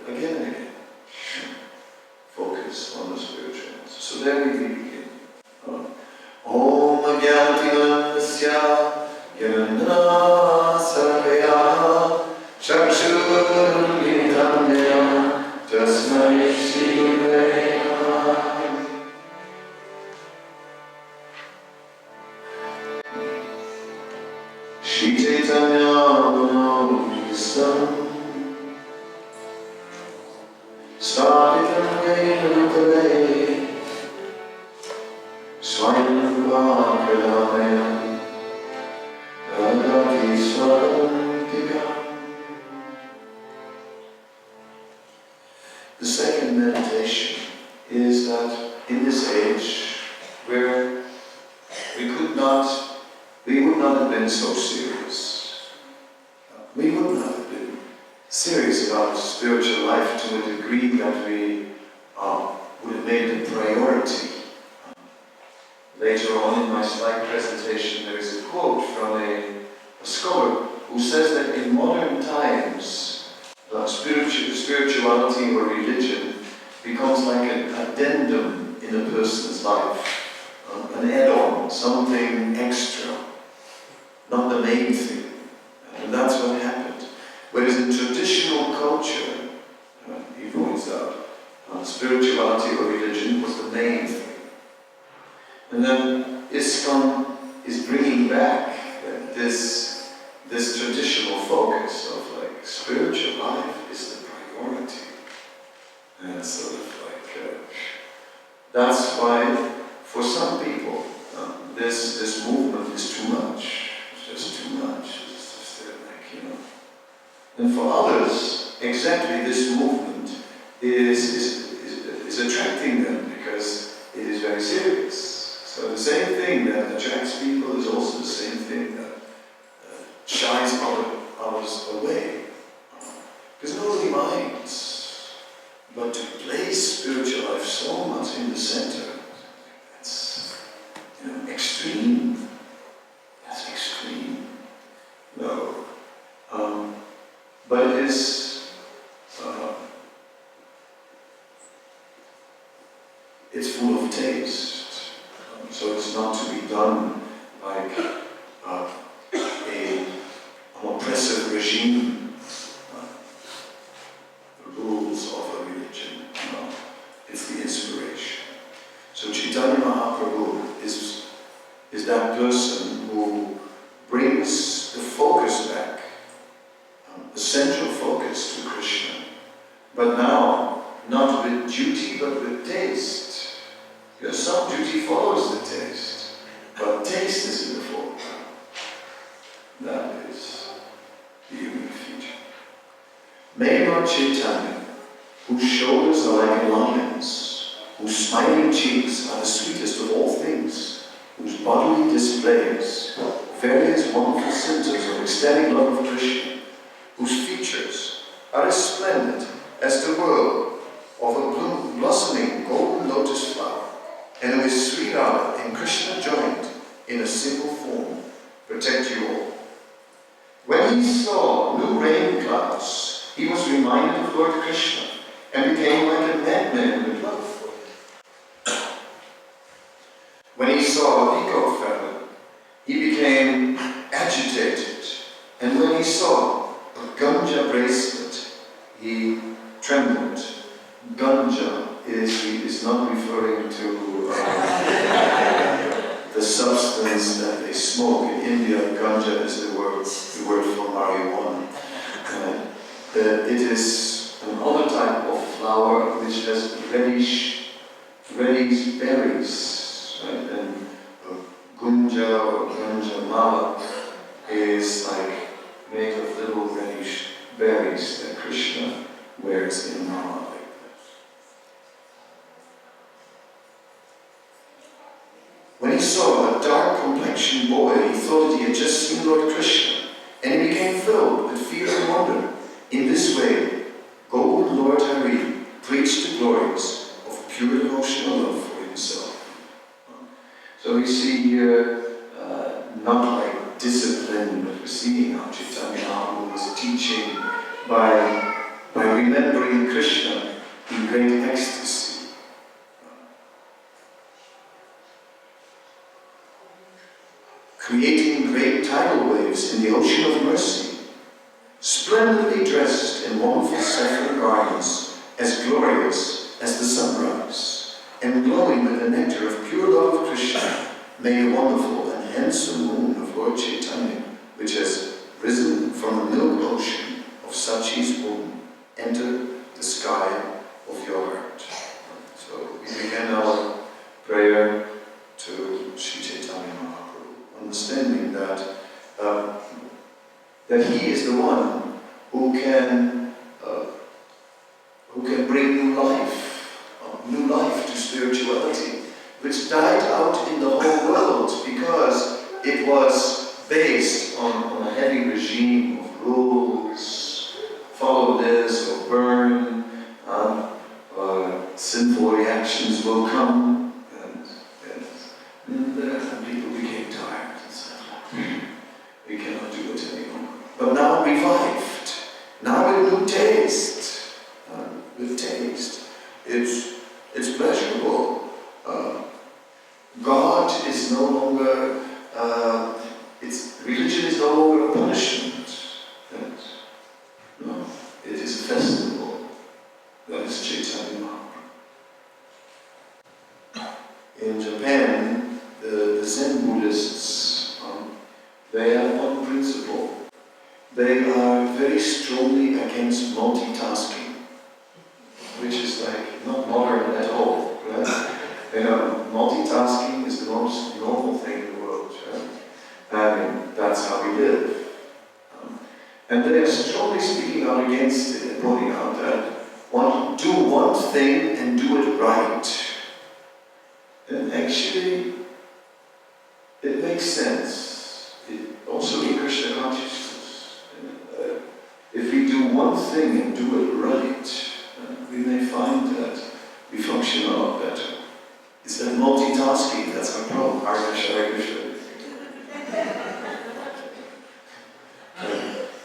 Again and again. Focus on the spiritual master. So there we begin. Om Agyanatimanasya Yanana Sakaya Chakshur Gitanya Tasmai Shri Shri Chaitanya Manavisham Sthapitam Yena Bhutale Swami Prabhupada is that in this age where we would not have been so serious. We would not have been serious about spiritual life to a degree that we would have made it a priority. Later on in my slide presentation there is a quote from a scholar who says that in modern times spirituality or religion becomes like an addendum in a person's life, an add-on, something extra, not the main thing. And that's what happened. Whereas in traditional culture, he points out, spirituality or religion was the main thing. And then ISKCON is bringing back this traditional focus of like spiritual life is the priority. And sort of like, that's why for some people this movement is too much. It's just too much. It's just like, you know. And for others, exactly this movement is attracting them because it is very serious. So the same thing that attracts people is also the same thing that shies others away. Because nobody minds. But to place spiritual life so much in the center, that's extreme. That's extreme. No. But it is it's full of taste. So it's not to be done like an oppressive regime, the rules of a religion. No, it's the inspiration. So Chaitanya Mahaprabhu is that person who brings the focus back, the central focus to Krishna, but now not with duty but with taste. Because some duty follows the taste, but taste is in the foreground. That is the unique feature. May Lord Chaitanya, whose shoulders are like a lion's, whose smiling cheeks are the sweetest of all things, whose bodily displays various wonderful symptoms of ecstatic love of Krishna, whose features are as splendid as the whirl of a blossoming golden lotus flower, and who is Sri Radha and Krishna joined in a single form, protect you all. When he saw new rain clouds, he was reminded of Lord Krishna and became like a madman with love for him. When he saw a peacock feather, he became agitated, and when he saw a ganja bracelet, he trembled. Ganja is not referring to the substance that they smoke. In India, ganja is the word for marijuana. It is another type of flower which has reddish berries, right? And gunja or ganja mala is like made of little reddish berries that Krishna wears in mala. When he saw a dark complexioned boy, he thought that he had just seen Lord Krishna, and he became filled with fear and wonder. In this way, golden Lord Hare preached the glories of pure devotional love for himself. So we see here not like discipline, but we're seeing how Chaitanya Mahaprabhu was teaching by remembering Krishna in great ecstasy. Creating great tidal waves in the ocean of mercy, splendidly dressed in wonderful saffron garments, as glorious as the sunrise, and glowing with the nectar of pure love of Krishna, may the wonderful and handsome moon of Lord Chaitanya, which has risen from the milk ocean of Sachi's womb, enter the sky of your heart. So we begin our prayer to Sri Chaitanya Mahaprabhu, understanding that he is the one who can bring new life to spirituality. spirituality, which died out in the whole world because it was based on a heavy regime of rules, follow this or burn, sinful reactions will come, and people became tired and said, we cannot do it anymore. But now revived, now with new taste, with taste. It's pleasurable. God is no longer, religion is no longer a punishment. No, it is a festival. That is Chaitanya Mahaprabhu. In Japan, the Zen Buddhists, they have one principle. They are very strongly against multitasking, which is like not modern at all. Right? Multitasking is the most normal thing in the world. Right? That's how we live. And they are strongly speaking out against it and pointing out that do one thing and do it right. And actually, it makes sense. Also in Krishna consciousness. If we do one thing and do it right, we may find that we function a lot better. It's that multitasking that's our problem. Hare Krishna, Hare Krishna.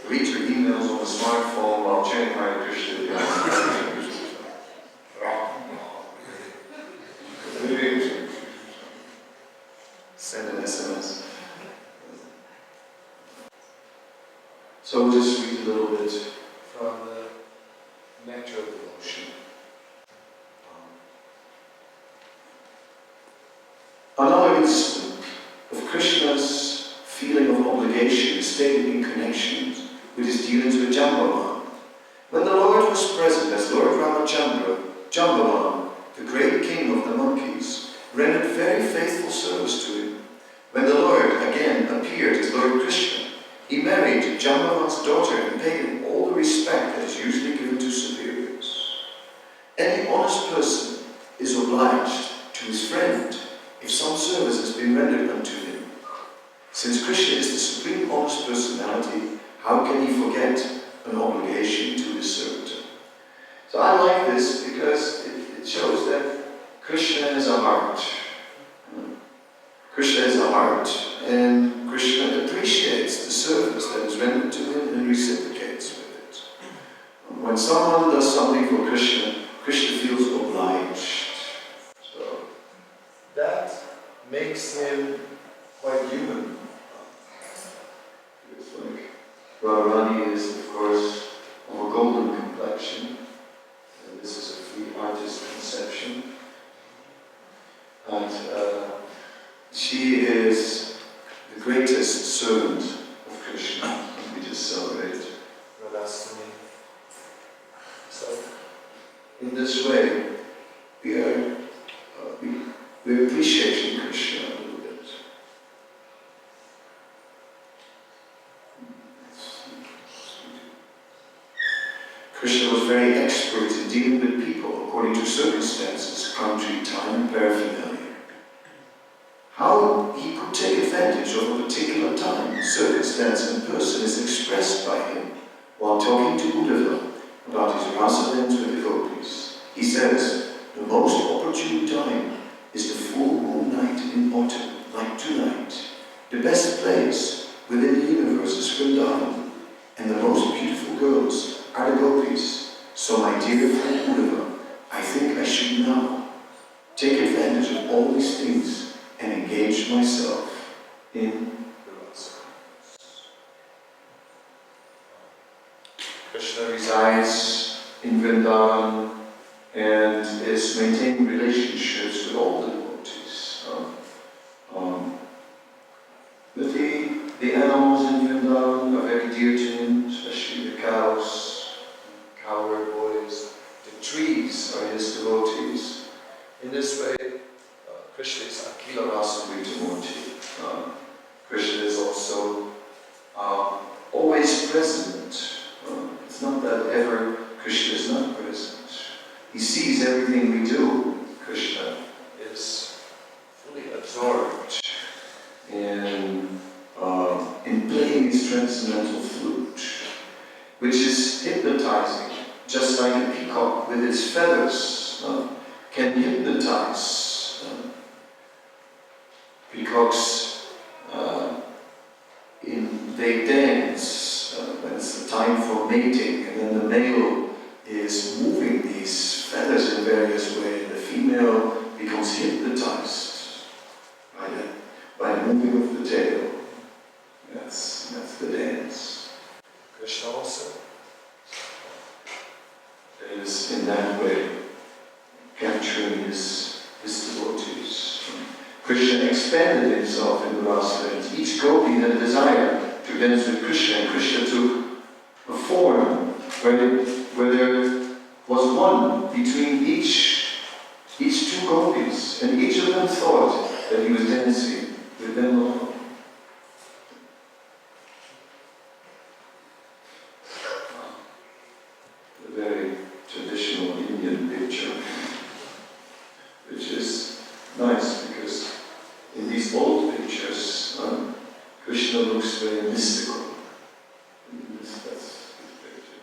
Read your emails on the smartphone while chanting Hare Krishna. Send an SMS. So we'll just read a little bit from the Nectar of Devotion. Another instance of Krishna's feeling of obligation is stated in connection with his dealings with Jambavan. When the Lord was present as Lord Ramachandra, Jambavan, the great king of the monkeys, rendered very faithful service to him. When the Lord again appeared as Lord Krishna, he married Jambavan's daughter and paid him all the respect that is usually given to superiors. Any honest person is obliged to his friend if some service has been rendered unto him. Since Krishna is the supreme honest personality, how can he forget an obligation to his servitor? So I like this because it shows that Krishna has a heart. Krishna has a heart, and Krishna appreciates the service that is rendered to him and reciprocates with it. When someone does something for Krishna, Krishna feels obliged. So that makes him quite human. It's like Radharani is, of course, of a golden complexion. And this is a free artist conception. And she is the greatest servant of Krishna. And we just celebrate Radhastami. So, in this way, we're appreciating Krishna a little bit. Krishna was very expert in dealing with people according to circumstances, country, time, and paraphernalia. How he could take advantage of a particular time, circumstance, and person is expressed by him while talking to Uddhava about his rasa dance with the gopis. He says, the most opportune time is the full moon night in autumn, like tonight. The best place within the universe is Vrindavan, and the most beautiful girls are the gopis. So my dear friend Uddhava, I think I should now take advantage of all these things and engage myself in the rasa. Krishna resides in Vrindavan and is maintaining relationships with all the devotees. The animals in Vrindavan are very dear to him, especially the cows, cowherd boys. The trees are his devotees. In this way, Krishna is Akila Rasa Vritamurti. Krishna is also always present. It's not that ever Krishna is not present. He sees everything we do, Krishna, which is hypnotizing, just like a peacock with its feathers can hypnotize. Peacocks, they dance when it's the time for mating, and then the male is moving these feathers in various ways. The female becomes hypnotized by the moving of the tail. That's the dance. Krishna also is in that way capturing his devotees. Krishna expanded himself in the last lands. Each gopi had a desire to dance with Krishna, and Krishna took a form where there was one between each two gopis, and each of them thought that he was dancing with them alone. A very traditional Indian picture, which is nice because in these old pictures, Krishna looks very mystical. That's his picture.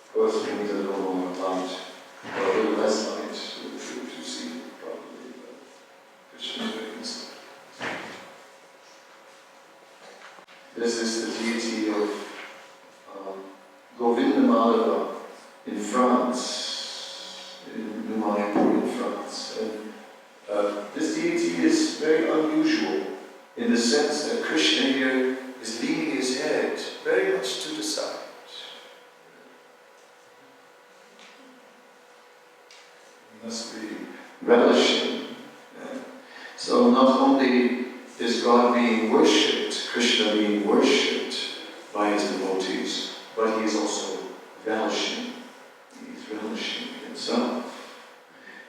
Of course, we need a little more light, or a little less light to see properly, but Krishna is very mystical. This is the deity of Govinda in France, in Miowera in France. And this deity is very unusual in the sense that Krishna here is leaning his head very much to the side. He must be relishing. So not only is God being worshipped, Krishna being worshipped by his devotees, but he is also relishing. He's relishing himself.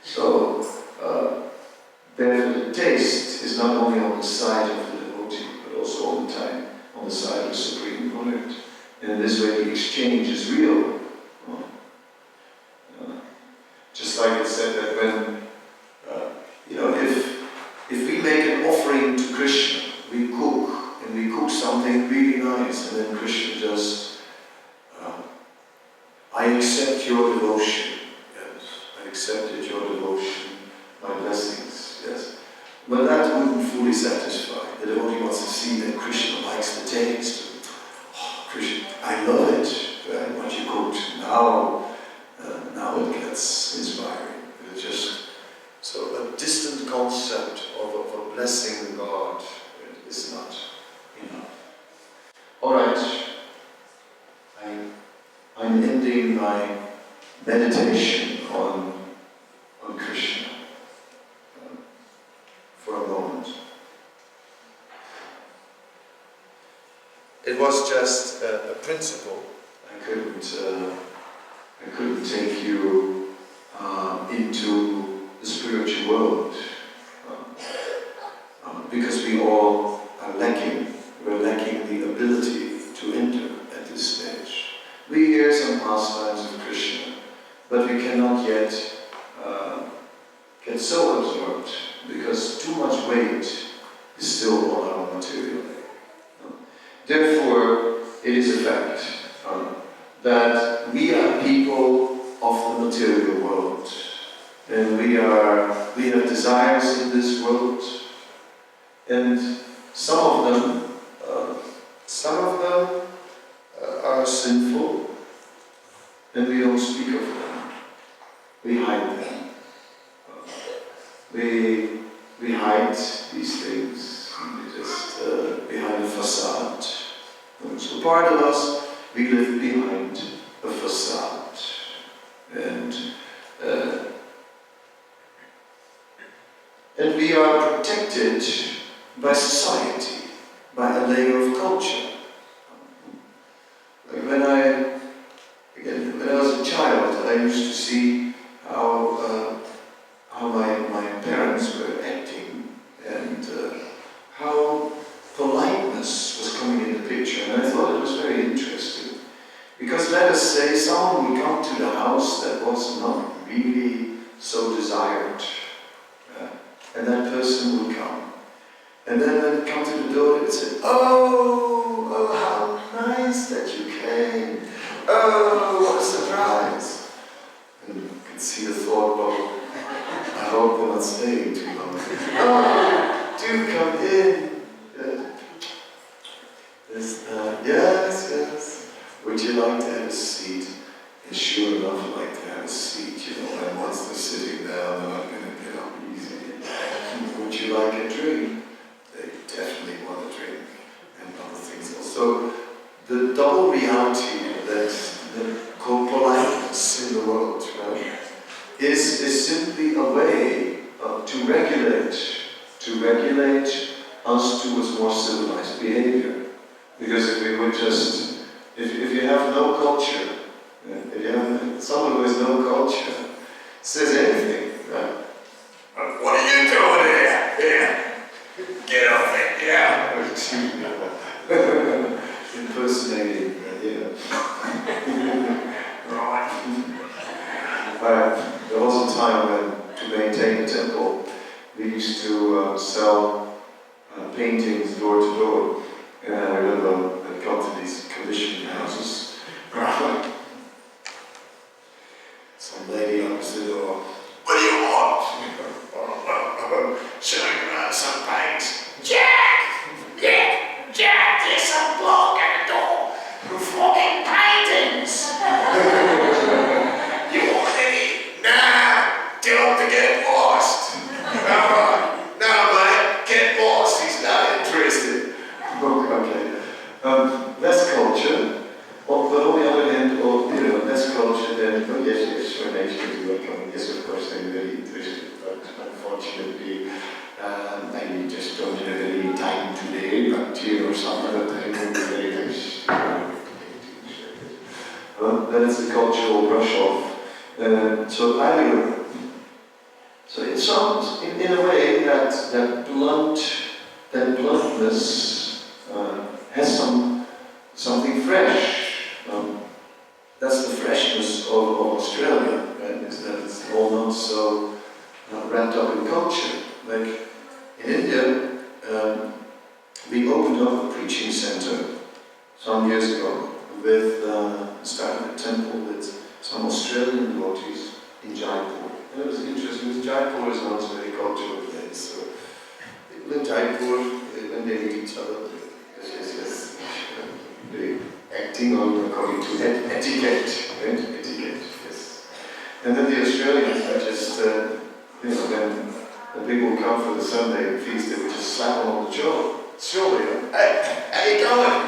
So, therefore the taste is not only on the side of the devotee, but also all the time on the side of the Supreme Lord. And in this way the exchange is real. Just like it said that when, if we make an offering to Krishna, we cook something really nice, and then Krishna just, I accept your devotion. Yes, I accepted your devotion, my blessings. Yes, but that wouldn't fully satisfy. The devotee wants to see that Krishna likes the taste. Oh, Krishna, I love it. What you cooked now it gets inspiring. It's just so a distant concept of a blessing God is not enough. All right, I'm ending my meditation on Krishna for a moment. It was just a principle. I couldn't take you into the spiritual world because we all are lacking. We're lacking the ability to enter at this stage. We hear some pastimes of Krishna, but we cannot yet get so absorbed because too much weight is still on our material leg. Therefore, it is a fact that we are people of the material world, and we have desires in this world, and some of them are sinful, and we don't speak of them. We hide them. We hide these things just behind a facade. So part of us, we live behind a facade, and we are protected by society, by a layer of culture. Like when I was a child, I used to see how my parents were acting, and how politeness was coming in the picture, and I thought it was very interesting. Because let us say someone would come to the house that was not really so desired, and that person would come. And then when they come to the door, they would say, oh, how nice that you came. Oh, what a surprise! And you could see the thought bubble. I hope they're not staying too long. Oh, do come in. Yes. Would you like to have a seat? And sure enough, I'd like to have a seat, and once they're sitting down, they're not going to get up easy. Would you like a drink? They definitely want a drink, and other things else. So, the double reality that's called politeness in the world, right, is simply a way to regulate us towards more civilized behavior. Because if we would just, if you have no culture, if you have someone who has no culture, says anything, right? What are you doing here? Yeah. Get off it, yeah. Impersonating, Right. There was a time when, to maintain the temple, we used to sell paintings door to door. And I remember I'd come to these commission houses. Some lady opposite the door. What do you want? Showing around some paint. Jack! Yeah, Jack, there's some bloke at the door who flogging paintings. You want any? Nah, tell him to get lost. Alright, no mate, get lost, he's not interested. Okay. Less culture, but on the other hand, less culture than, yes, your nation is welcome. Yes, of course, I'm very interested, but unfortunately, I just don't have any time today, but some other time will be very nice. That's the cultural brush off. So it sounds, in a way, that bluntness has something fresh. That's the freshness of Australia, right? Is that it's all not so wrapped up in culture. Like in India, we opened up a preaching center some years ago with started a temple with some Australian devotees in Jaipur. And it was interesting because Jaipur is not a very cultural place. So people in Jaipur, when they meet each other, yes, they acting on according to etiquette, right? Etiquette, yes. And then the Australians are just, when people come for the Sunday feast, they would just slap them on the shoulder. Hey, how you going?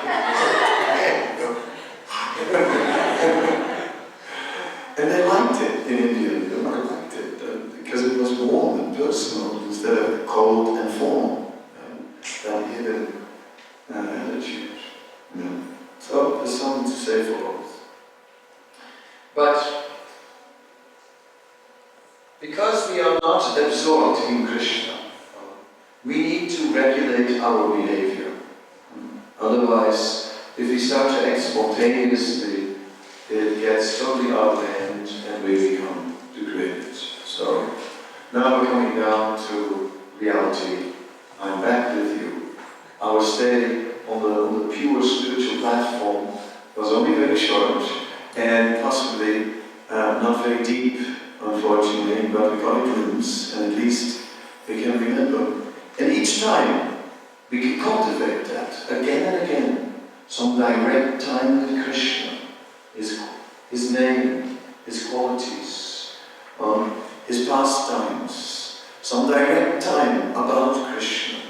And they liked it in India. They liked it because it was warm and personal instead of cold and formal. That hidden attitude. So there's something to say for both. But because we are not absorbed in Krishna, we need to regulate our behavior. Otherwise, if we start to act spontaneously, it gets totally out of hand and we become degraded. So now we're coming down to reality. I'm back with you. Our stay on the pure spiritual platform was only very short and possibly not very deep, unfortunately, but we got a glimpse, and at least we can remember. And each time we can cultivate that again and again. Some direct time with Krishna, his name, his qualities, his pastimes. Some direct time about Krishna,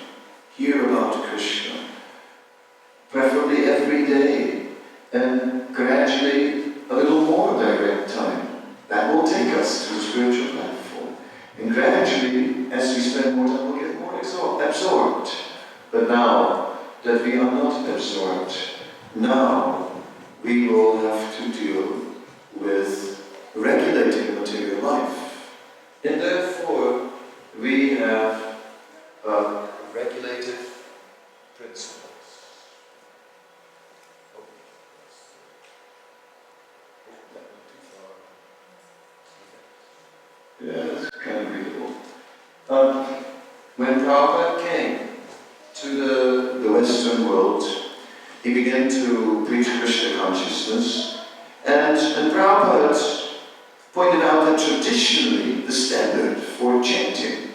hear about Krishna, preferably every day, and gradually a little more direct time. That will take us to the spiritual platform. And gradually, as we spend more time, we'll get more absorbed. But now that we are not absorbed, now we will have to deal with regulating material life. And therefore, we have regulative principles. Yeah, that's kind of readable. When Prabhupada came to the Western world, he began to preach Krishna consciousness, And Prabhupada pointed out that traditionally the standard for chanting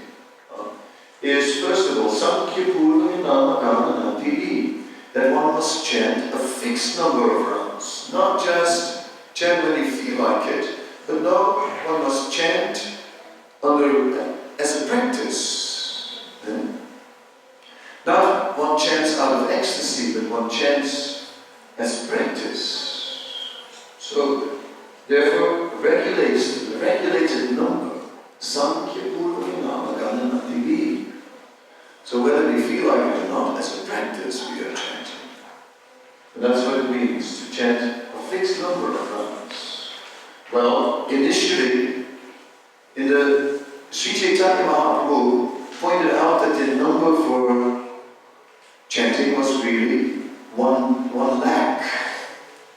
is, first of all, Sankhya Purva Nama Kanana Piri, that one must chant a fixed number of rounds, not just chant when you feel like it, but no, one must chant as a practice. Not one chants out of ecstasy, but one chants as practice. So, therefore, regulated number, Sankhya Purva Nama Kanana Piri. So whether we feel like it or not, as a practice we are chanting. And that's what it means to chant a fixed number of rounds. Well, initially, in the Sri Chaitanya Mahaprabhu pointed out that the number for chanting was really 1 lakh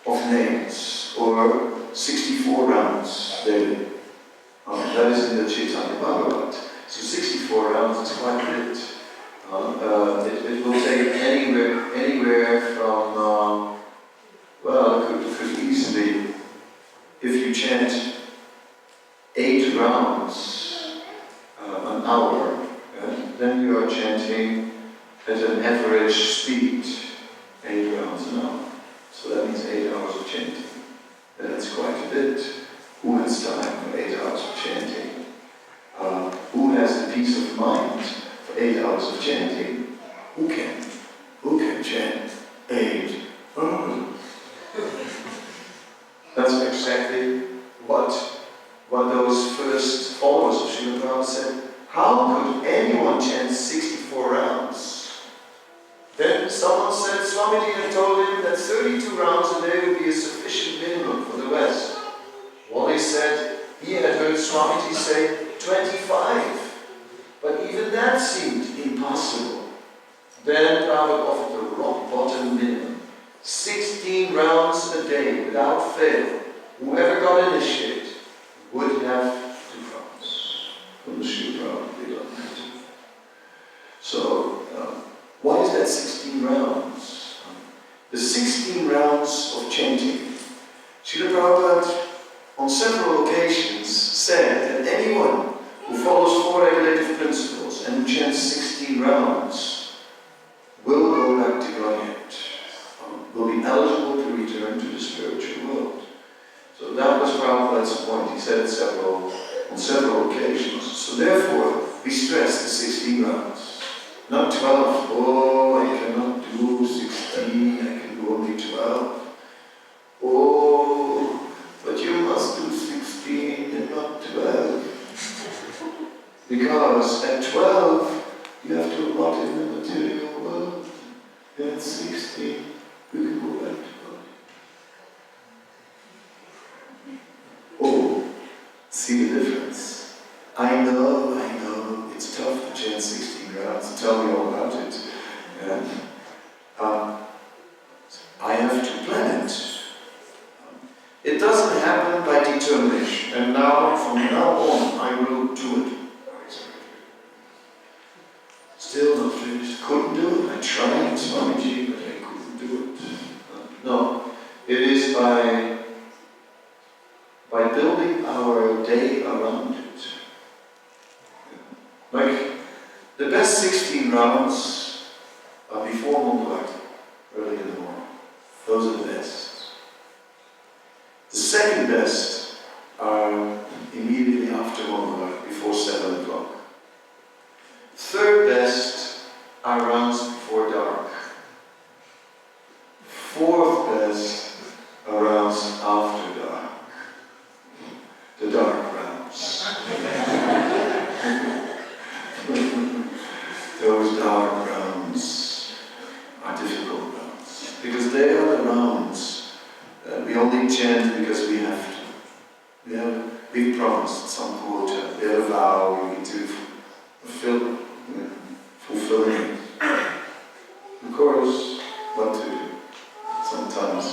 of names, or 64 rounds daily. That is in the Chaitanya Bhagavat. So 64 rounds is quite a bit. It will take anywhere from, it could easily, if you chant 8 rounds an hour, then you are chanting at an average speed, 8 rounds an hour. So that means 8 hours of chanting. And that's quite a bit. Who has time for 8 hours of chanting? Who has the peace of mind for 8 hours of chanting? Who can chant 8? That's exactly what those first followers of Srila Prabhupada said. How could anyone chant 64 rounds? Then someone said Swamiji had told him that 32 rounds a day would be a sufficient minimum for the West. Wally said he had heard Swamiji say 25, but even that seemed impossible. Then Prabhupada offered the rock bottom minimum, 16 rounds a day without fail. Whoever got initiated would have 2 rounds from the Shiva Prabhupada. So, what is that 16 rounds? The 16 rounds of chanting. Srila Prabhupada on several occasions said that anyone who follows 4 regulative principles and who chants 16 rounds will go back to Godhead, will be eligible to return to the spiritual world. So that was Prabhupada's point. He said it on several occasions. So therefore, we stress the 16 rounds. Not 12. Oh, I cannot do 16, I can do only 12. Oh, but you must do 16 and not 12. Because at 12, you have to rot in the material world. And at 16, you can go back to God. Oh, see the difference? I know, it's tough to chant 16 rounds. Tell me all about it. And, I have to plan it. It doesn't happen by determination. And now, from now on, I will do it. Still not finished. Couldn't do it. I tried, Swamiji, but I couldn't do it. No. It is by building our day around it. Like, the best 16 rounds are before Mangalarti, early in the morning. Those are the best. The second best are immediately after Mangalarti, before 7 o'clock. Third best are rounds before dark. Fourth best are rounds after dark. The dark rounds. Those dark rounds are difficult rounds. Because they are the rounds we only chant because we have to. We've promised some quota. We have a vow we need to fulfill it. Of course, what to do? Sometimes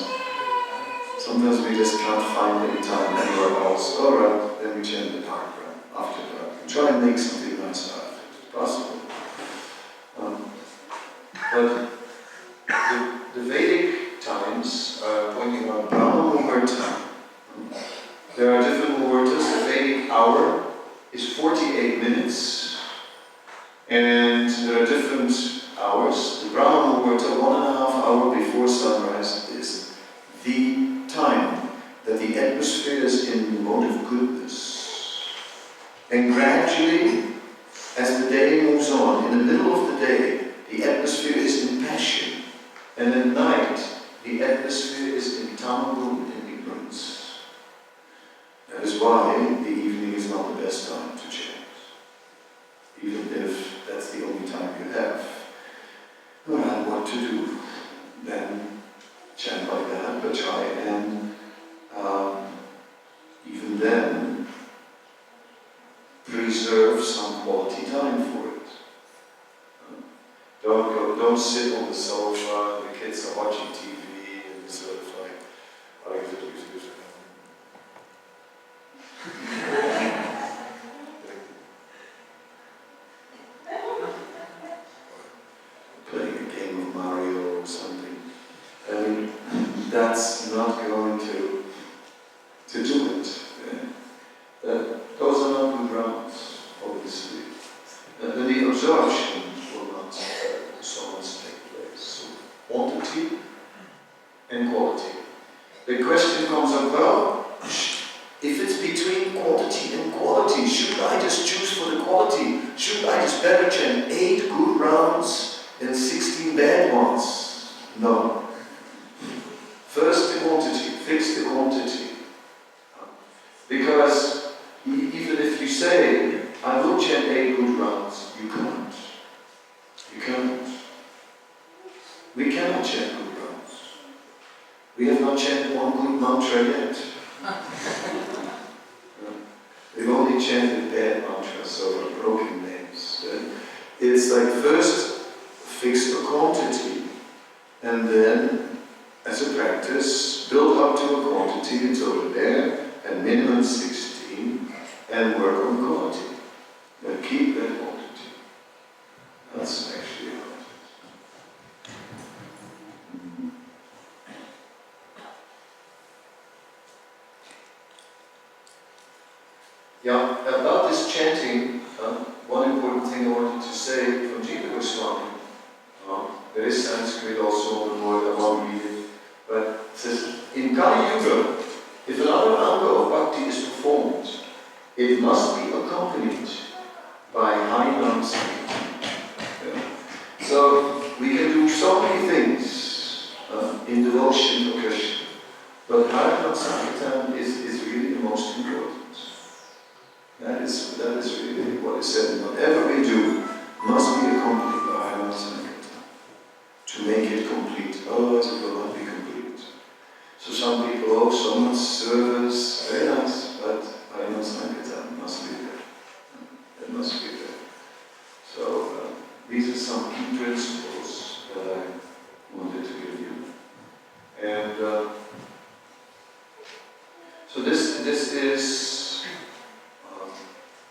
we just can't find any time anywhere else. Alright, then we chant the dark round after dark. Try and make something nice out of it, if possible. But the Vedic times are pointing out Brahma Muhurta. is 48 minutes, and there are different hours. The Brahma Muhurta, 1.5 hours before sunrise, is the time that the atmosphere is in the mode of goodness. And gradually, as the day moves on, in the middle of the day, the atmosphere is in passion. And at night, the atmosphere is in tamagum, in ignorance. That is why the evening is not the best time to chant. Even if that's the only time you have. Well, what to do? Then chant like that, but try and even then preserve some quality time for it. Don't sit on the sofa, the kids are watching TV and sort of like, playing a game of Mario or something. I mean, that's not going to do it. Those are not good rounds, obviously. And the absorption will not so much take place. So, quantity and quality. The question comes up, well, if it's between quantity and quality, should I just choose for the quality? Should I just better chant 8 good rounds than 16 bad ones? No. First the quantity, fix the quantity. Because even if you say, I will chant 8 good rounds, you can't. You can't. We cannot chant good rounds. We have not chanted one good mantra yet. We've only chanted bad mantras, so broken names. It's like first fix the quantity, and then as a practice, build up to a quantity until we're there, and minimum 16, and work on quality. But keep that quantity. That's actually how it is. Yeah, about this chanting, one important thing I wanted to say from Jiva Goswami. There is Sanskrit also on the board, I won't read it. But it says, in Kali Yuga, if another anga of bhakti is performed, it must be accompanied by Harinam Sankirtan. So we can do so many things in devotion to Krishna, but Harinam Sankirtan is really the most important. That is really what is said. Whatever we do must be accompanied by Harinam Sankirtan to make it complete. Otherwise it will not be complete. So some people, oh, so much service, very nice, but Harinam Sankirtan must be there. It must be there. So these are some key principles that I wanted to give you. And so this is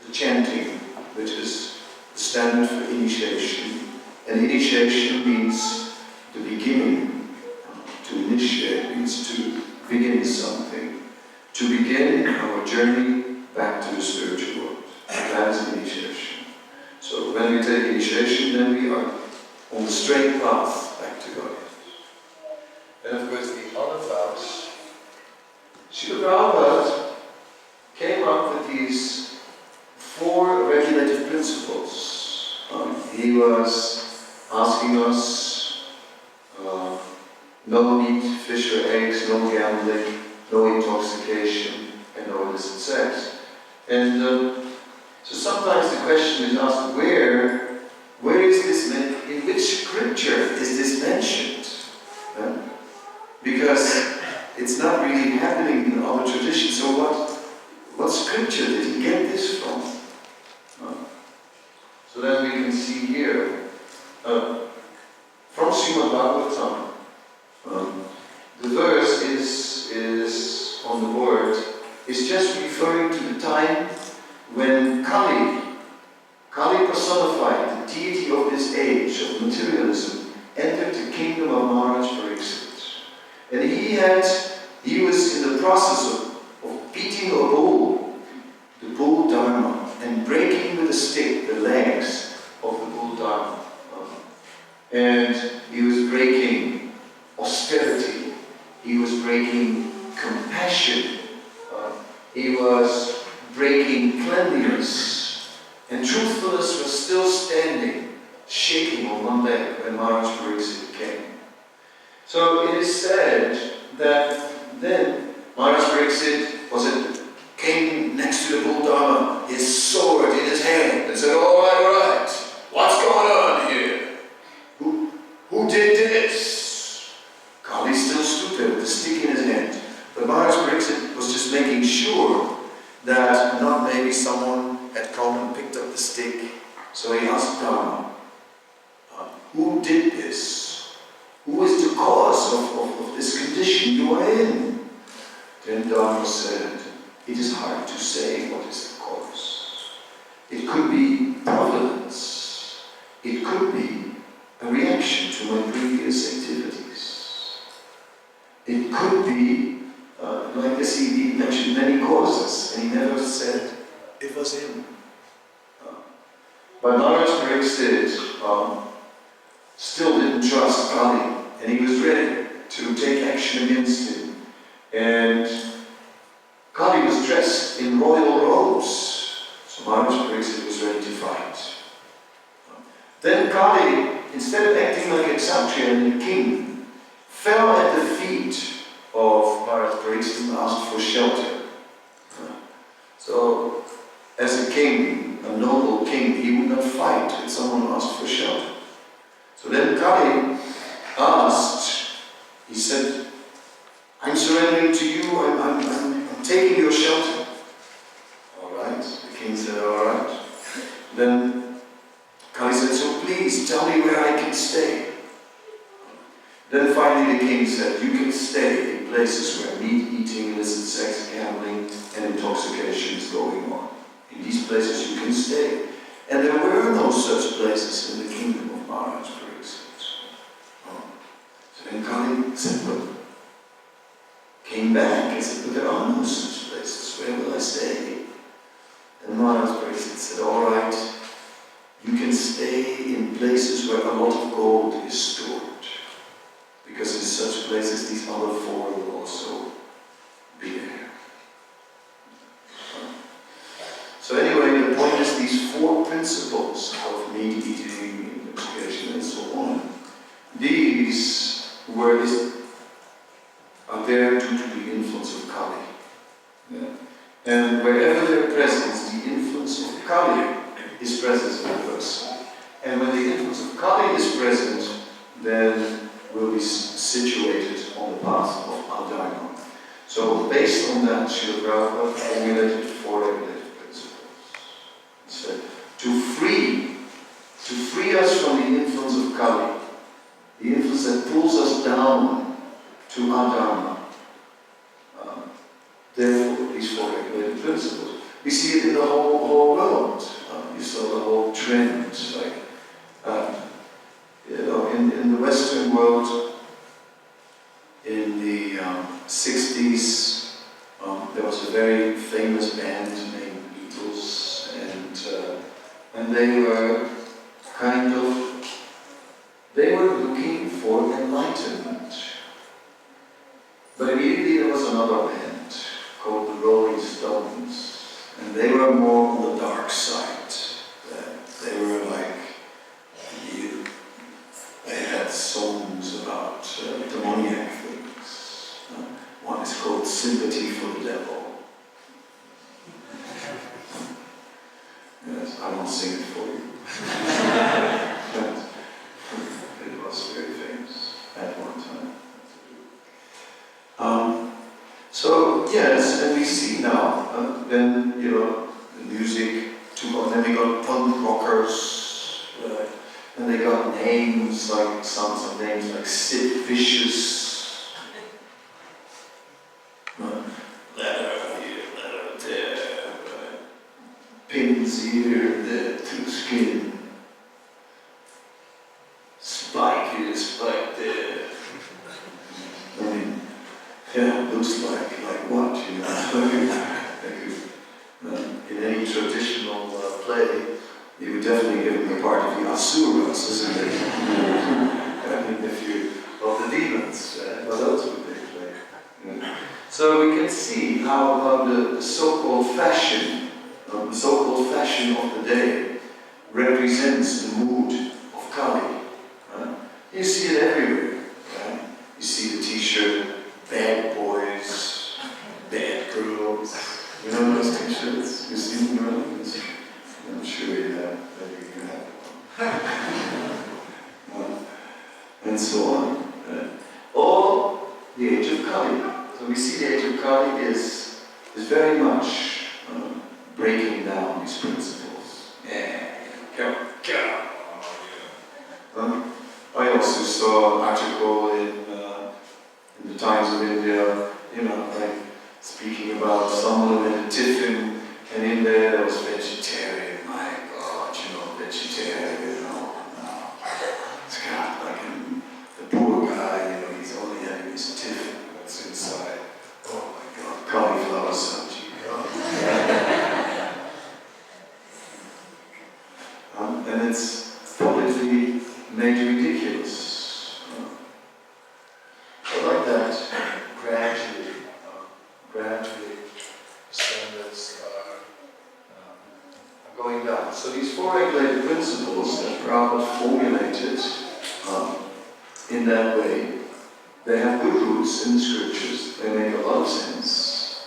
the chanting, which is the standard for initiation. And initiation means the beginning. To initiate means to begin something. To begin our journey back to the spiritual world. That is initiation. So when we take initiation, then we are on the straight path back to God. And of course the other vows. Srila Prabhupada came up with these 4 regulative principles. He was asking us no meat, fish or eggs, no gambling, no intoxication, and no illicit sex. And so sometimes the question is asked, where is this mentioned? In which scripture is this mentioned? Because it's not really happening in other traditions. So what scripture did he get this from? So then we can see here, from Srimad Bhagavatam, the verse is on the board, is just referring to the time when Kali personified, the deity of this age of materialism, entered the kingdom of Maharaj Pariksit. And he was in the process of beating a bull, the bull Dharma, and stick the legs of the bull dharma. And he was breaking austerity, he was breaking compassion, he was breaking cleanliness, and truthfulness was still standing, shaking on one leg when Maharaj Pariksit came. So it is said that then Maharaj Pariksit came next to the bull dharma, his sword in his hand, and said, all right, what's going on here? Who did this? Kali still stood there with the stick in his hand. But Maharaj Pariksit was just making sure that not maybe someone had come and picked up the stick. So he asked Dharma, who did this? Who is the cause of this condition you are in? Then Dharma said, it is hard to say what is the cause. It could be providence. It could be a reaction to my previous activities. It could be, like this, he mentioned many causes, and he never said it was him. But Maharaj Pariksit still didn't trust Kali, and he was ready to take action against him. And Kali was dressed in royal robes, so Maharaj Pariksit was ready to fight. Then Kali, instead of acting like a Kshatriya and a king, fell at the feet of Maharaj Pariksit and asked for shelter. So, as a king, a noble king, he would not fight if someone asked for shelter. So then Kali asked, he said, I'm surrendering to you, I'm taking your shelter. Alright, the king said, alright. Then Kali said, so please tell me where I can stay. Then finally the king said, you can stay in places where meat eating, illicit sex, gambling, and intoxication is going on. In these places you can stay. And there were no such places in the kingdom of Maharaj Pariksit. So then Kali said, well, came back and said, but there are no such places, where will I stay? And Maharaj Pariksit said, alright, you can stay in places where a lot of gold is stored. Because in such places these other four will also be there. So anyway, the point is these four principles of meat eating, intoxication, and so on, these are there due to the influence of Kali. Yeah. And wherever they're present, the influence of Kali is present in the person. And when the influence of Kali is present, then we'll be situated on the path of Adharma. So based on that, Srila Prabhupada formulated four regulative principles. He said, to free us from the influence of Kali, the influence that pulls us down to Adharma. Therefore, these four regulative principles. We see it in the whole world. You saw the whole trend, like, in the Western world, in the 60s, there was a very famous band named Beatles, and they were looking for enlightenment. But immediately there was another band called the Rolling Stones, and they were more on the dark side. They were like, they had songs about demoniac things. One is called Sympathy for the Devil. Yes, I won't sing it for you. But it was very famous at one time. So yes, and we see now, then the music took on, then we got punk rockers, and they got names like, some names like Sid Vicious, leather here, leather there, pins here, there, to skin, spike here, spike there. I mean, yeah, looks like what, in any traditional play, you would definitely give him the part of the asuras, isn't it? I mean, if you, of the demons, what else would they play? Yeah. So we can see how the so-called fashion, of the day represents the mood of Kali. You see it everywhere. Right? You see the t-shirt, bad boys, bad girls. You know those t-shirts? You see them around? I'm sure you have. Maybe you have. And so on. Or the age of Kali. So we see the age of Kali is very much breaking down these principles. I also saw an article in the Times of India, like speaking about someone who had a tiffin, and in there was vegetarian. My God, vegetarian, no. It's got like the poor guy, he's only having his tiffin, what's inside. Oh my God, cauliflower sabji. And it's publicly made ridiculous. But like that, gradually, standards are going down. So these four regulated principles that Prabhupada formulated in that way, they have good roots in the scriptures. They make a lot of sense.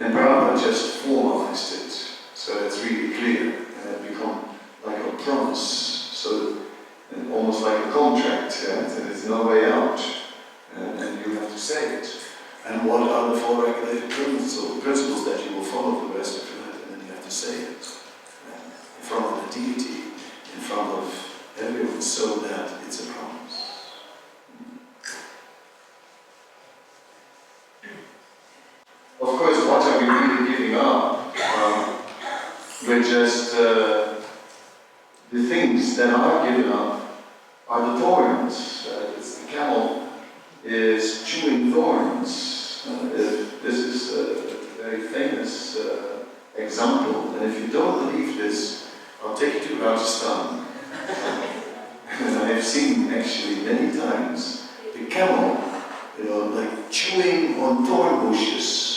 And Prabhupada just formalized it, so it's really clear and it become like a promise. So almost like a contract, there's no way out, and you have to say it. And what are the four regulated principles that you will follow for the rest of your life, and then you have to say it in front of the deity, in front of everyone, so that it's a promise. Of course, what are we really giving up? We're just the things that are given up are the thorns. The camel is chewing thorns. This is a very famous example, and if you don't believe this, I'll take you to Rajasthan. And I have seen actually many times the camel, like chewing on thorn bushes.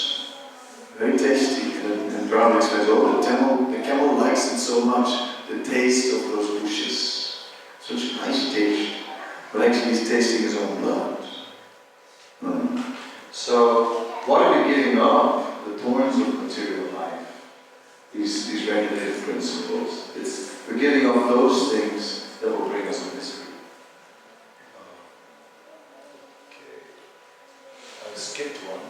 Very tasty, and Prabhupada explains, the camel likes it so much, the taste of those bushes. Such a nice taste. But actually he's tasting his own blood. So, what are we giving up? The thorns of material life. These regulated principles. We're giving up those things that will bring us misery. Okay. I skipped one.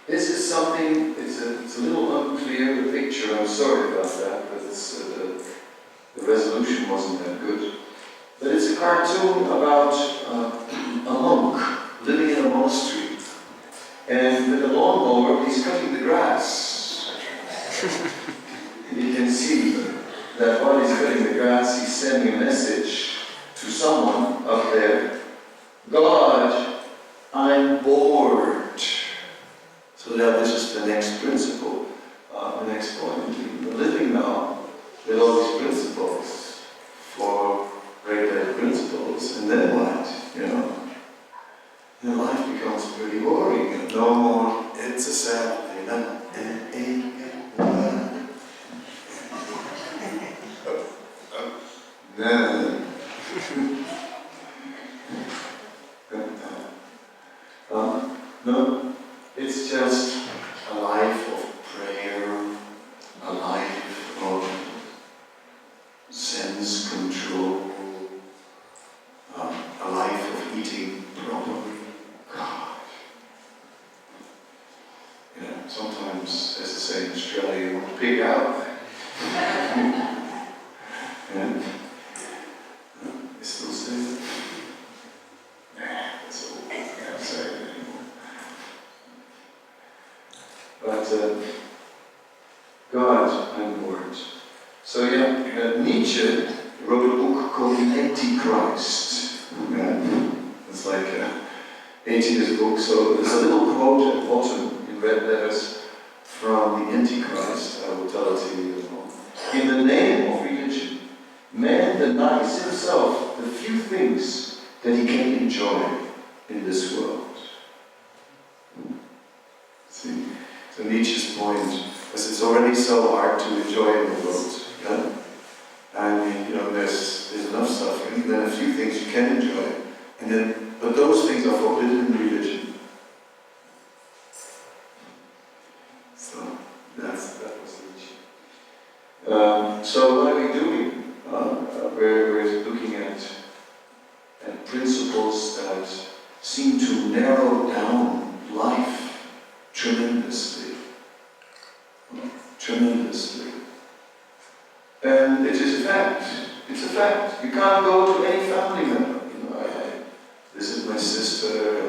This is something, it's a little unclear, the picture, I'm sorry about that, but the resolution wasn't that good. But it's a cartoon about a monk living in a monastery. And with a lawnmower, he's cutting the grass. You can see that while he's cutting the grass, he's sending a message to someone up there. God, I'm bored. So that this is the next principle, the next point. We're living now with all these principles, four regulated principles, and then what? And life becomes pretty boring, and no more, it's a Saturday night, and ain't no, it's just a life of prayer, a life of sense control, a life of eating properly. God. Sometimes, as they say in Australia, you want to pig out. And they still say it. That's all. I can't say it anymore. But God, I'm bored. So Nietzsche wrote a book called The Antichrist. It's like 80 book. So there's a little quote at the bottom in red letters from the Antichrist. I will tell it to you. In the name of man denies himself the few things that he can enjoy in this world. See? So Nietzsche's point was it's already so hard to enjoy in the world. Yeah? I mean, there's enough suffering, then a few things you can enjoy, but those things are forbidden in religion. So that was Nietzsche. So what are we doing? We're looking at principles that seem to narrow down life tremendously. Tremendously. And it is a fact. It's a fact. You can't go to any family member. I visit my sister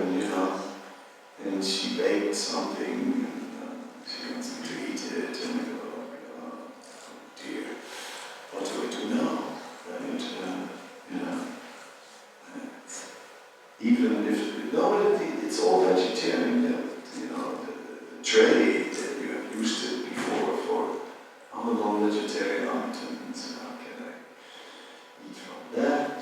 and she baked something and she wants me to eat it and I go, oh dear, what do I do now? And, even if, it's all vegetarian, the tray that you have used it before for other non-vegetarian items, how can I eat from that?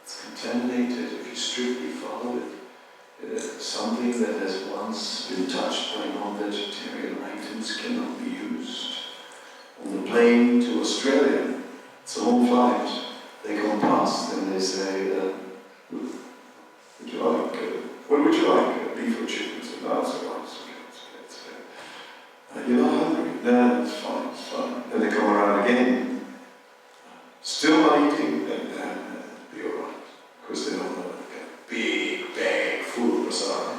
It's contaminated if you strictly follow it. Something that has once been touched by non-vegetarian items cannot be used. On the plane to Australia, it's a long flight, they come past and they say, what would you like? Beef or chicken? So no, it's okay. You're not hungry? No, it's fine. Then they come around again. Still not eating? Be alright. Because they don't know a big bag full of prasadam.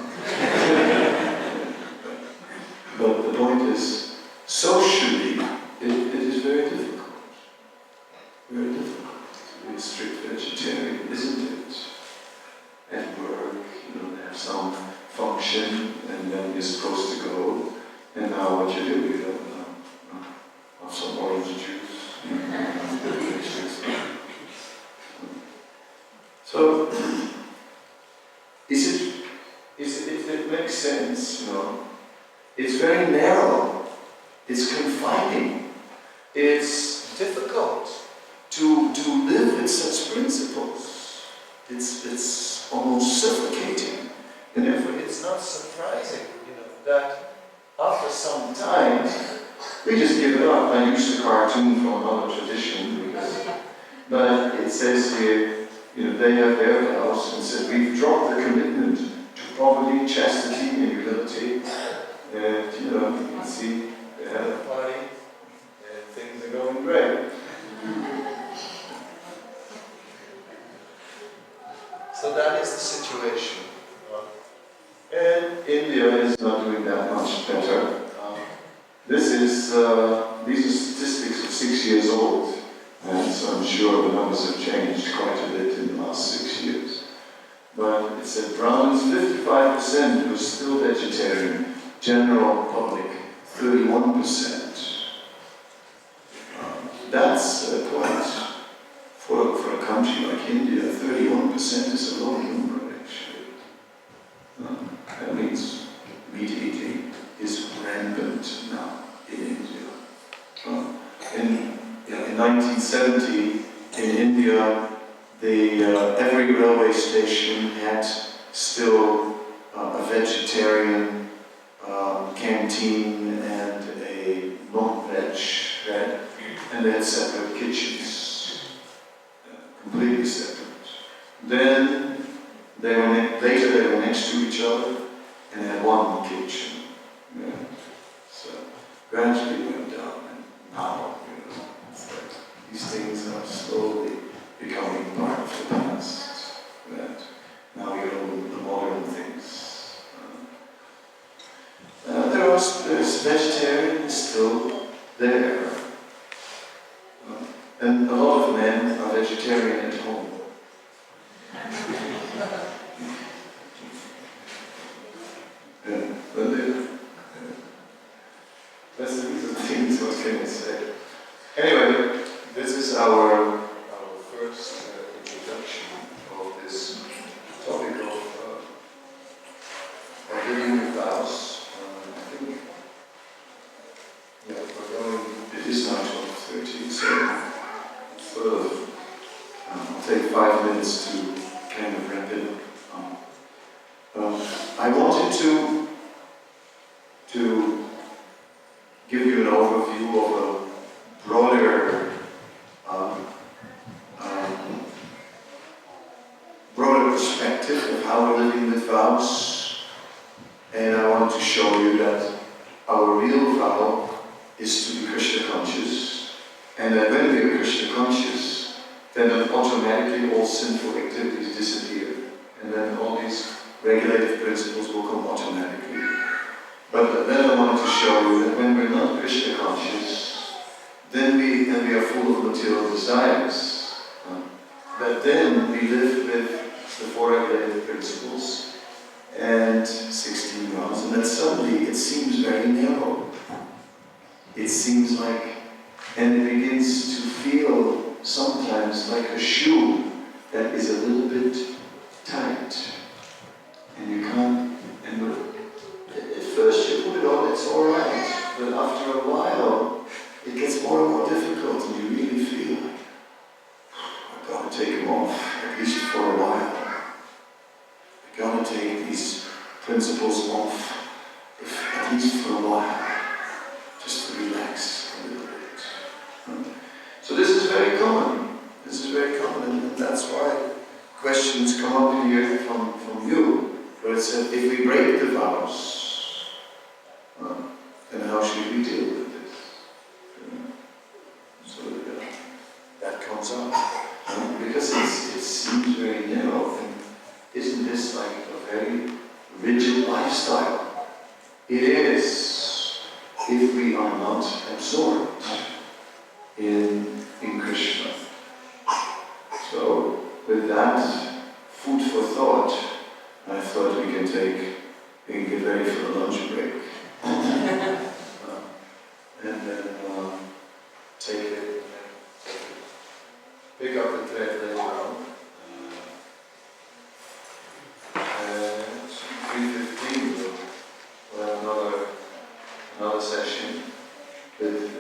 But the point is, socially, it is very difficult. Very difficult to be a strict vegetarian, isn't it? At work, they have some function, and then you're supposed to go. And now what you do, you don't know. Have some orange juice. So, it makes sense, It's very narrow. It's confining. It's difficult to live with such principles. It's almost suffocating. And therefore it's not surprising, that after some time, we just give it up. I used a cartoon from another tradition, but it says here, they have their vows and said, we've dropped the commitment to poverty, chastity, and humility. And, you can see they had a party, and things are going great. So that is the situation. And India is not doing that much better. These are statistics of 6 years old, and so I'm sure the numbers have changed quite a bit in the last 6 years. But it said Brahmins 55% who are still vegetarian, general public 31%. That's quite, for a country like India, 31% is a low number actually. That means meat eating is rampant now in India. In 1970, in India, every railway station had still a vegetarian canteen and a non-veg, right? And they had separate kitchens, completely separate. Then later they were next to each other and had one kitchen. Yeah. So gradually went down, and now it's like these things are slowly becoming part of the past. That now we own the modern things. There's vegetarian still there. And a lot of men are vegetarian at home. These are things, what can I say? Anyway, this is our first introduction of this topic of living with vows. I think, we're going, it is now 12:30, so I'll take 5 minutes to kind of wrap it up. I wanted to give you an overview of a broader perspective of how we're living with vows, and I want to show you that our real vow is to be Krishna conscious, and that when we are Krishna conscious, then automatically all sinful activities disappear, and then all these regulative principles will come automatically. But then I wanted to show you that when we're not Krishna conscious, then we are full of material desires. But then we live with the 4 regulative principles and 16 vows, and then suddenly it seems very narrow. It seems like, and it begins to feel sometimes like a shoe that is a little bit tight. And you can't, and at first you put it on, it's alright, but after a while, it gets more and more difficult, and you really feel like, I've got to take them off, at least for a while. I've got to take these principles off, at least for a while, just to relax a little bit. So this is very common. This is very common, and that's why questions come up here from you. But it said, if we break the vows, then how should we deal with this? So that comes up. Because it seems very narrow, and isn't this like a very rigid lifestyle? It is, if we are not absorbed in Krishna. So, with that food for thought, I thought we can get ready for a lunch break. And then take it, pick up the thread later on. And 3:15 we'll have another session with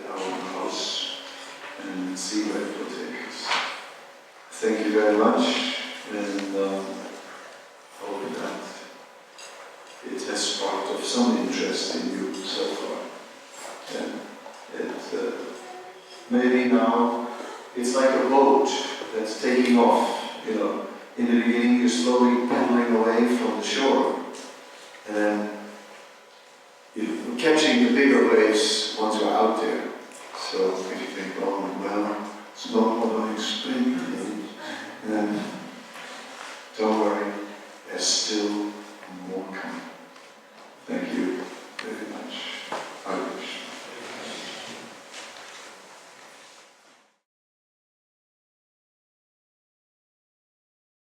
our house and see where it will take us. Thank you very much, and hope that it has sparked of some interest in you so far. And maybe now it's like a boat that's taking off, you know. In the beginning you're slowly paddling away from the shore, and then you're catching the bigger waves once you're out there. So if you think, oh well, it's not what I expected, then don't worry, there's still more coming.